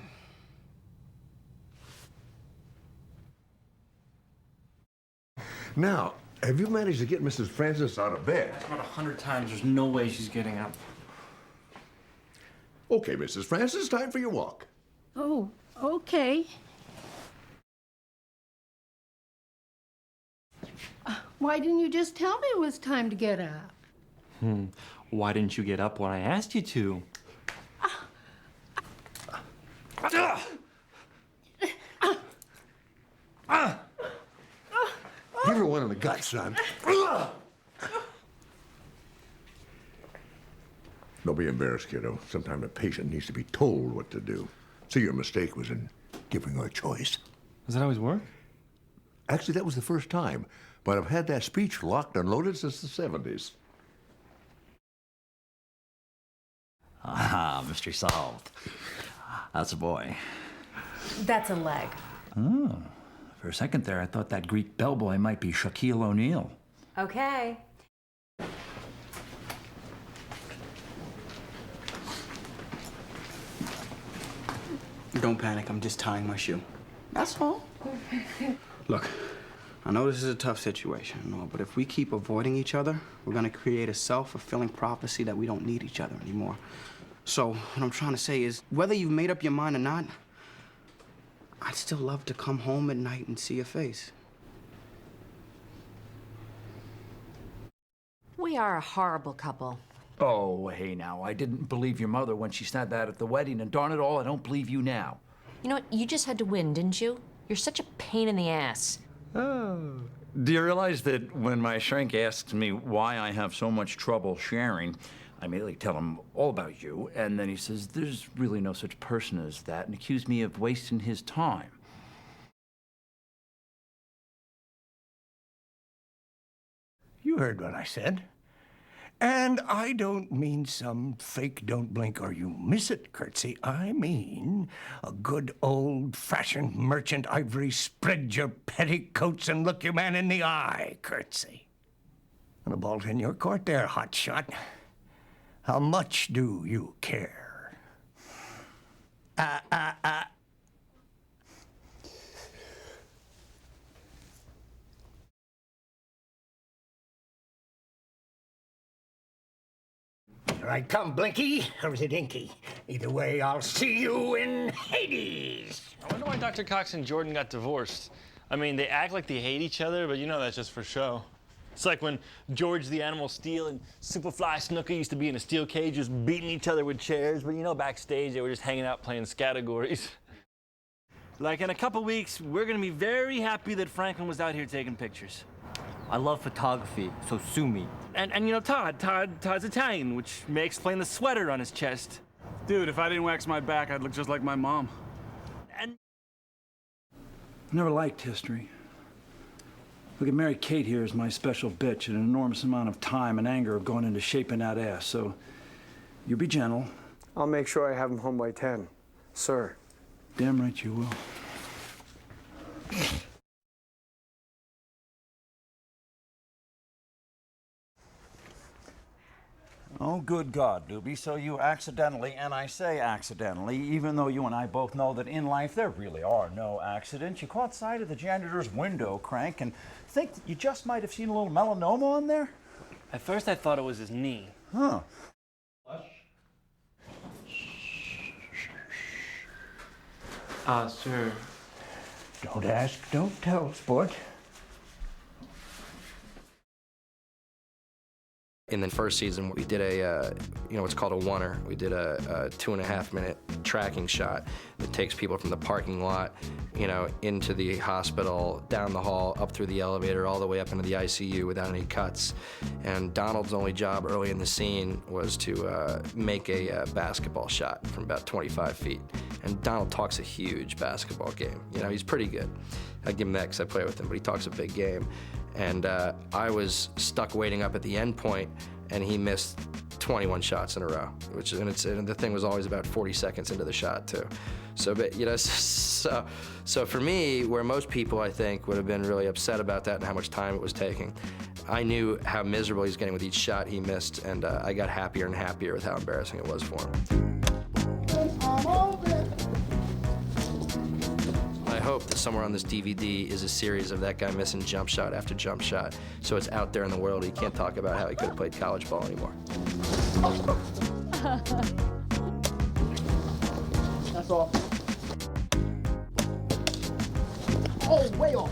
Now, have you managed to get Mrs. Francis out of bed? About 100 times. There's no way she's getting up. Okay, Mrs. Francis, time for your walk. Oh, okay. Why didn't you just tell me it was time to get up? Why didn't you get up when I asked you to? Give her one in the gut, son. Don't be embarrassed, kiddo. Sometimes a patient needs to be told what to do. So your mistake was in giving her a choice. Does that always work? Actually, that was the first time. But I've had that speech locked and loaded since the 70s. Ah, mystery solved. That's a boy. That's a leg. Oh, for a second there, I thought that Greek bellboy might be Shaquille O'Neal. Okay. Don't panic, I'm just tying my shoe. That's all. Look, I know this is a tough situation, and all, but if we keep avoiding each other, we're gonna create a self-fulfilling prophecy that we don't need each other anymore. So what I'm trying to say is, whether you've made up your mind or not, I'd still love to come home at night and see your face. We are a horrible couple. Oh, hey now, I didn't believe your mother when she said that at the wedding, and darn it all, I don't believe you now. You know what? You just had to win, didn't you? You're such a pain in the ass. Oh. Do you realize that when my shrink asks me why I have so much trouble sharing, I immediately tell him all about you, and then he says there's really no such person as that, and accuse me of wasting his time. You heard what I said. And I don't mean some fake don't blink or you miss it curtsy. I mean a good old-fashioned merchant ivory spread your petticoats and look your man in the eye curtsy. And the ball's in your court there, hotshot. How much do you care? Here I come, Blinky, or is it Inky? Either way, I'll see you in Hades. I wonder why Dr. Cox and Jordan got divorced. I mean, they act like they hate each other, but you know that's just for show. It's like when George the Animal Steel and Superfly Snooker used to be in a steel cage just beating each other with chairs, but you know backstage they were just hanging out playing categories. Like in a couple weeks, we're gonna be very happy that Franklin was out here taking pictures. I love photography, so sue me. And you know Todd's Italian, which may explain the sweater on his chest. Dude, if I didn't wax my back, I'd look just like my mom. And Never liked history. Look at Mary Kate here is my special bitch, and an enormous amount of time and anger have gone into shaping that ass, so you be gentle. I'll make sure I have him home by 10, sir. Damn right you will. Oh, good God, Doobie. So you accidentally, and I say accidentally, even though you and I both know that in life there really are no accidents, you caught sight of the janitor's window crank and think that you just might have seen a little melanoma on there? At first I thought it was his knee. Huh. Sir. Don't ask, don't tell, sport. In the first season, we did a, what's called a oneer. We did a 2.5-minute tracking shot that takes people from the parking lot, into the hospital, down the hall, up through the elevator, all the way up into the ICU without any cuts. And Donald's only job early in the scene was to make a basketball shot from about 25 feet. And Donald talks a huge basketball game. He's pretty good. I give him that because I play with him, but he talks a big game. And I was stuck waiting up at the end point, and he missed 21 shots in a row, and the thing was always about 40 seconds into the shot too. So, but so for me, where most people I think would have been really upset about that and how much time it was taking, I knew how miserable he was getting with each shot he missed, and I got happier and happier with how embarrassing it was for him. I hope that somewhere on this DVD is a series of that guy missing jump shot after jump shot, so it's out there in the world. He can't talk about how he could have played college ball anymore. That's all. Oh, way off.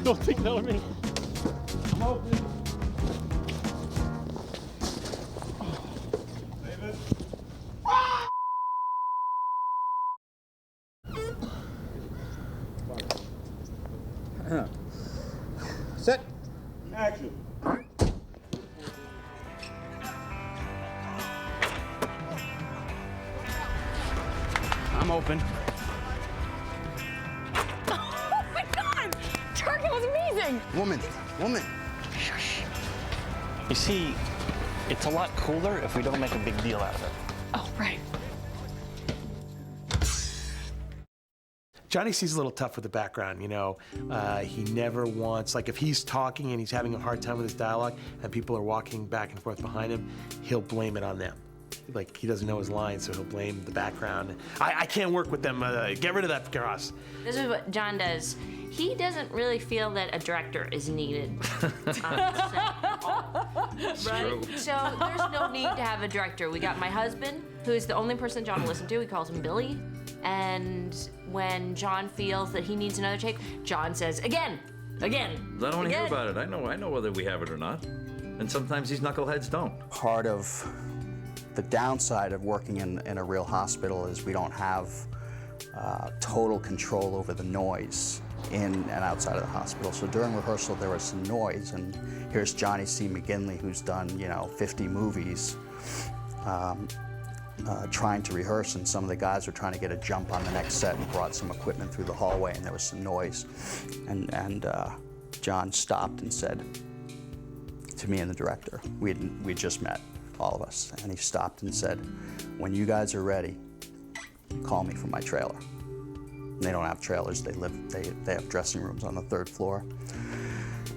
Don't think that was me. I'm open. Set. Action. I'm open. Oh my God! Target was amazing! Woman. Shush. You see, it's a lot cooler if we don't make a big deal out of it. Oh, right. Johnny C's a little tough with the background, you know. He never wants, like if he's talking and he's having a hard time with his dialogue and people are walking back and forth behind him, he'll blame it on them. Like he doesn't know his lines, so he'll blame the background. I can't work with them, get rid of that Ross. This is what John does. He doesn't really feel that a director is needed on set. Right? So there's no need to have a director. We got my husband, who's the only person John will listen to. He calls him Billy. And when John feels that he needs another take, John says, again. I don't want to hear about it. I know whether we have it or not. And sometimes these knuckleheads don't. Part of the downside of working in a real hospital is we don't have total control over the noise in and outside of the hospital. So during rehearsal, there was some noise, and here's Johnny C. McGinley, who's done, 50 movies, trying to rehearse, and some of the guys were trying to get a jump on the next set and brought some equipment through the hallway, and there was some noise. And John stopped and said to me and the director, we just met, all of us, and he stopped and said, when you guys are ready, call me from my trailer. And they don't have trailers, they have dressing rooms on the 3rd floor.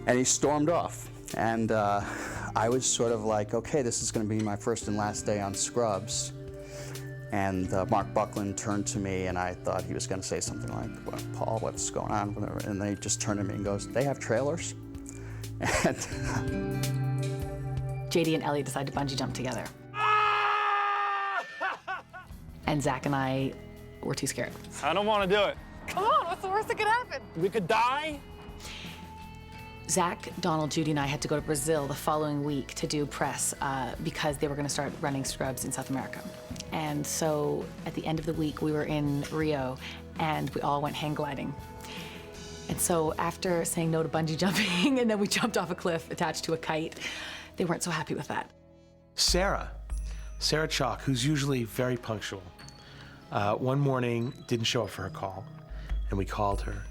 And he stormed off. And I was sort of like, okay, this is gonna be my first and last day on Scrubs. And Mark Buckland turned to me, and I thought he was gonna say something like, well, Paul, what's going on? Whatever. And they just turned to me and goes, they have trailers? And JD and Elliot decided to bungee jump together. And Zach and I were too scared. I don't want to do it. Come on, what's the worst that could happen? We could die. Zach, Donald, Judy, and I had to go to Brazil the following week to do press because they were going to start running Scrubs in South America. And so at the end of the week, we were in Rio, and we all went hang gliding. And so after saying no to bungee jumping, and then we jumped off a cliff attached to a kite, they weren't so happy with that. Sarah Chalk, who's usually very punctual, one morning didn't show up for her call, and we called her,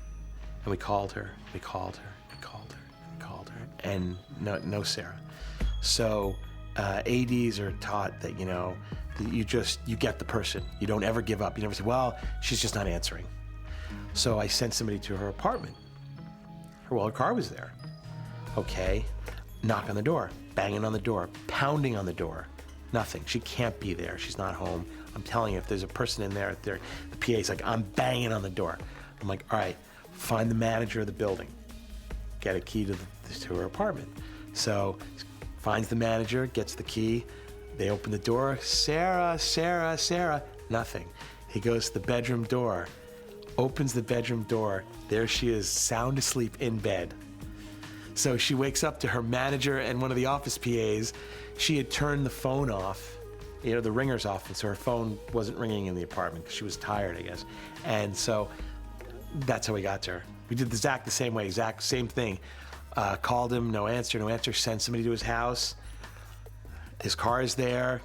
and we called her, we called her, we called her, we called her, and no Sarah. So ADs are taught that, you get the person. You don't ever give up. You never say, well, she's just not answering. So I sent somebody to her apartment. Her car was there. Okay, knock on the door, banging on the door, pounding on the door. Nothing. She can't be there. She's not home. I'm telling you, if there's a person in there, the PA's like, I'm banging on the door. I'm like, all right, find the manager of the building. Get a key to her apartment. So finds the manager, gets the key. They open the door. Sarah. Nothing. He goes to the bedroom door, opens the bedroom door. There she is, sound asleep in bed. So she wakes up to her manager and one of the office PAs. She had turned the phone off, the ringer's off, and so her phone wasn't ringing in the apartment because she was tired, I guess. And so that's how we got to her. We did Zach the same way. Zach, same thing. Called him, no answer, sent somebody to his house. His car is there,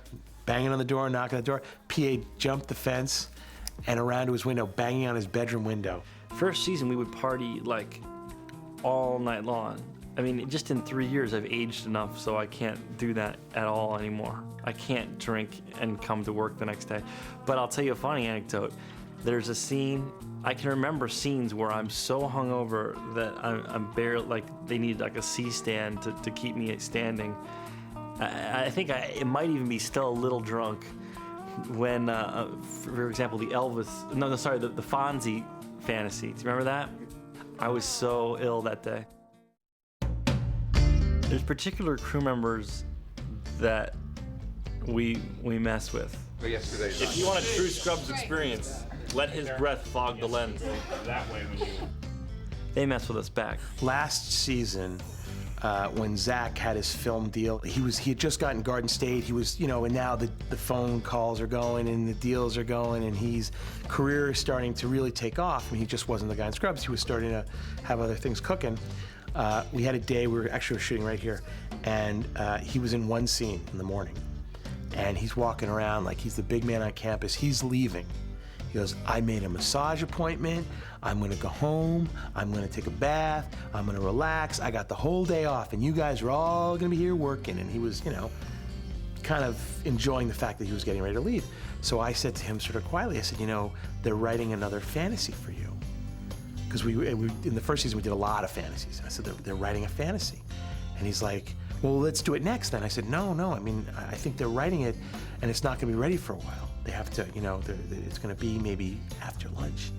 banging on the door, knocking on the door. PA jumped the fence and around to his window, banging on his bedroom window. First season, we would party like all night long. I mean, just in 3 years, I've aged enough so I can't do that at all anymore. I can't drink and come to work the next day. But I'll tell you a funny anecdote. There's a scene, I can remember scenes where I'm so hungover that I'm barely, like they need like a C-stand to keep me standing. I think it might even be still a little drunk when, for example, the Fonzie fantasy. Do you remember that? I was so ill that day. There's particular crew members that we mess with. If you want a true Scrubs experience, let his breath fog the lens. They mess with us back. Last season, when Zach had his film deal, he had just gotten Garden State. He was, and now the phone calls are going and the deals are going, and his career is starting to really take off. I mean, he just wasn't the guy in Scrubs. He was starting to have other things cooking. We had a day, we were shooting right here, and he was in one scene in the morning, and he's walking around like he's the big man on campus. He's leaving. He goes, I made a massage appointment. I'm gonna go home. I'm gonna take a bath. I'm gonna relax. I got the whole day off, and you guys are all gonna be here working. And he was, kind of enjoying the fact that he was getting ready to leave. So I said to him sort of quietly, I said, they're writing another fantasy for you. because we in the first season we did a lot of fantasies. I said they're writing a fantasy, and he's like, well, let's do it next then. I said, no. I mean, I think they're writing it, and it's not going to be ready for a while. They have to, you know, it's going to be maybe after lunch.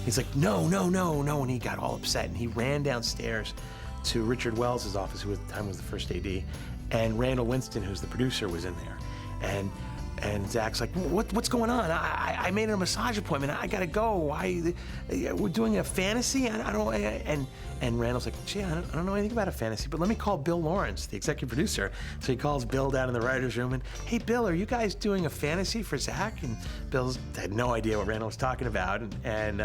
He's like, no, and he got all upset, and he ran downstairs to Richard Wells' office, who at the time was the first AD, and Randall Winston, who's the producer, was in there, and Zach's like, what's going on? I made a massage appointment. I gotta go. We're doing a fantasy. I don't. And Randall's like, gee, I don't know anything about a fantasy, but let me call Bill Lawrence, the executive producer. So he calls Bill down in the writers' room and, hey, Bill, are you guys doing a fantasy for Zach? And Bill had no idea what Randall was talking about. And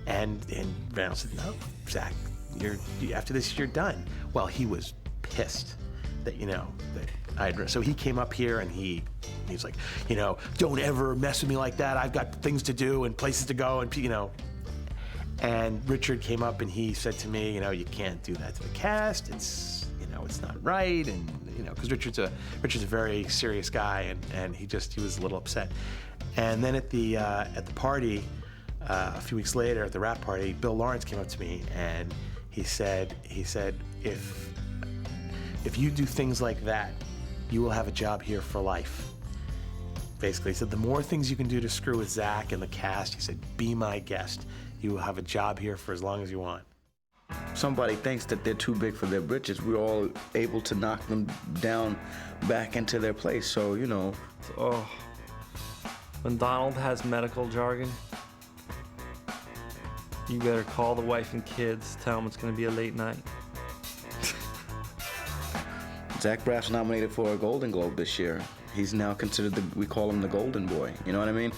Randall said, no, Zach, after this, you're done. Well, he was pissed that, you know, so he came up here and he's like, you know, don't ever mess with me like that. I've got things to do and places to go and, you know. And Richard came up and he said to me, you know, you can't do that to the cast. It's, you know, it's not right. And, you know, because Richard's a very serious guy and he was a little upset. And then at the party, a few weeks later at the rap party, Bill Lawrence came up to me and he said, if you do things like that, you will have a job here for life. Basically, he said, the more things you can do to screw with Zach and the cast, he said, be my guest. You will have a job here for as long as you want. Somebody thinks that they're too big for their britches. We're all able to knock them down back into their place, so, you know. Oh, when Donald has medical jargon, you better call the wife and kids, tell them it's gonna be a late night. Zach Braff's nominated for a Golden Globe this year. He's now considered we call him the Golden Boy. You know what I mean?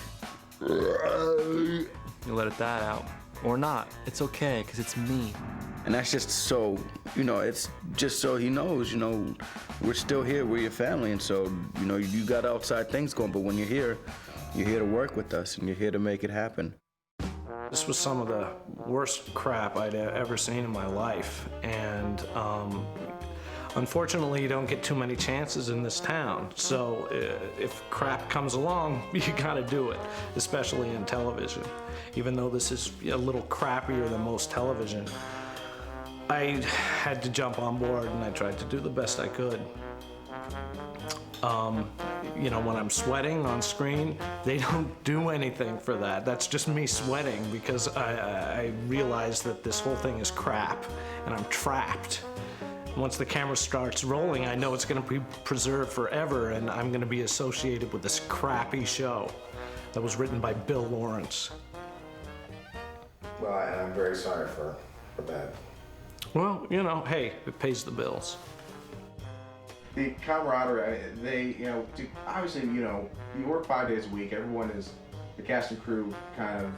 You let that out. Or not. It's okay, because it's me. And that's just so, you know, it's just so he knows, you know, we're still here, we're your family, and so, you know, you got outside things going, but when you're here to work with us, and you're here to make it happen. This was some of the worst crap I'd ever seen in my life, and unfortunately, you don't get too many chances in this town, so if crap comes along, you gotta do it, especially in television. Even though this is a little crappier than most television, I had to jump on board and I tried to do the best I could. You know, when I'm sweating on screen, they don't do anything for that. That's just me sweating because I realize that this whole thing is crap and I'm trapped. Once the camera starts rolling, I know it's going to be preserved forever and I'm going to be associated with this crappy show that was written by Bill Lawrence. Well, and I'm very sorry for that. Well, you know, hey, it pays the bills. The camaraderie, you know, obviously, you know, you work 5 days a week. The cast and crew kind of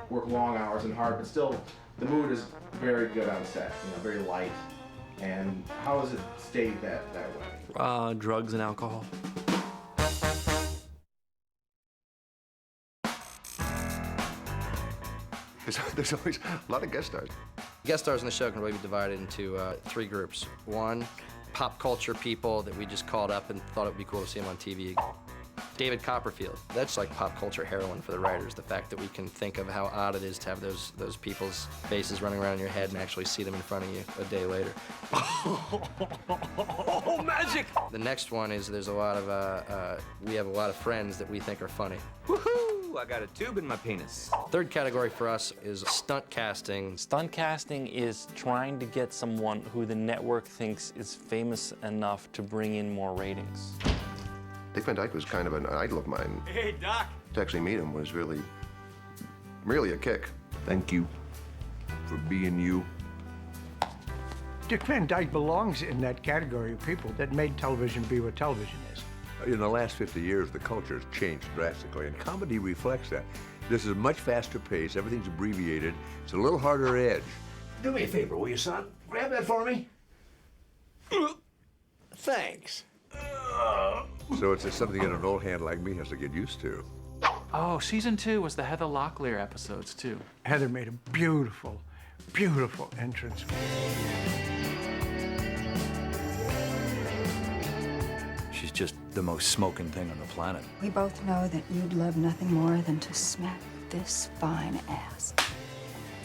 work long hours and hard, but still, the mood is very good on set, you know, very light. And how has it stayed that way? Drugs and alcohol. There's always a lot of guest stars. Guest stars in the show can really be divided into 3 groups. One, pop culture people that we just called up and thought it would be cool to see them on TV. David Copperfield. That's like pop culture heroin for the writers. The fact that we can think of how odd it is to have those people's faces running around in your head and actually see them in front of you a day later. Oh, magic! The next one is we have a lot of friends that we think are funny. Woohoo! I got a tube in my penis. Third category for us is stunt casting. Stunt casting is trying to get someone who the network thinks is famous enough to bring in more ratings. Dick Van Dyke was kind of an idol of mine. Hey, Doc. To actually meet him was really a kick. Thank you for being you. Dick Van Dyke belongs in that category of people that made television be what television is. In the last 50 years, the culture has changed drastically, and comedy reflects that. This is a much faster pace, everything's abbreviated, it's a little harder edge. Do me a favor, will you, son? Grab that for me. Thanks. So it's just something that an old hand like me has to get used to. Oh, season 2 was the Heather Locklear episodes, too. Heather made a beautiful, beautiful entrance. She's just the most smoking thing on the planet. We both know that you'd love nothing more than to smack this fine ass.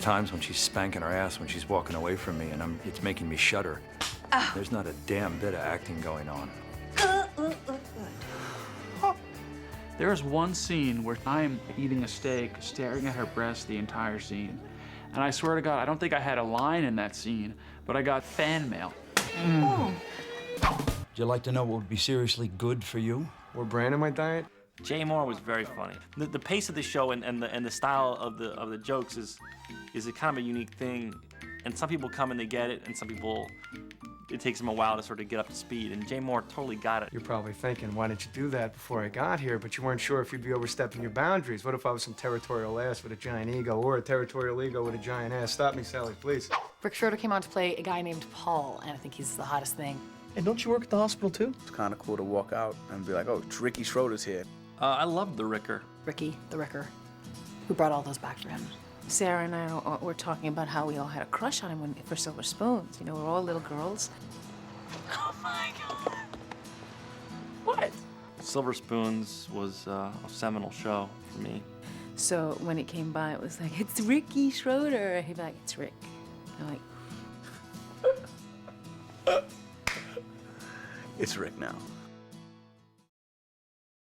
times when she's spanking her ass when she's walking away from me, and it's making me shudder. There's not a damn bit of acting going on. There's one scene where I'm eating a steak, staring at her breast the entire scene. And I swear to God, I don't think I had a line in that scene, but I got fan mail. Would you like to know what would be seriously good for you? Or bran in my diet? Jay Moore was very funny. The pace of the show and the style of the jokes is a kind of a unique thing. And some people come and they get it, and some people, it takes them a while to sort of get up to speed. And Jay Moore totally got it. You're probably thinking, why didn't you do that before I got here? But you weren't sure if you'd be overstepping your boundaries. What if I was some territorial ass with a giant ego, or a territorial ego with a giant ass? Stop me, Sally, please. Rick Schroeder came on to play a guy named Paul, and I think he's the hottest thing. And don't you work at the hospital too? It's kind of cool to walk out and be like, oh, Ricky Schroeder's here. I loved the Ricker. Ricky, the Ricker, who brought all those back for him. Sarah and I were talking about how we all had a crush on him for Silver Spoons. You know, we're all little girls. Oh my God. What? Silver Spoons was a seminal show for me. So when it came by, it was like, it's Ricky Schroeder. He'd be like, it's Rick. I'm like, It's Rick now.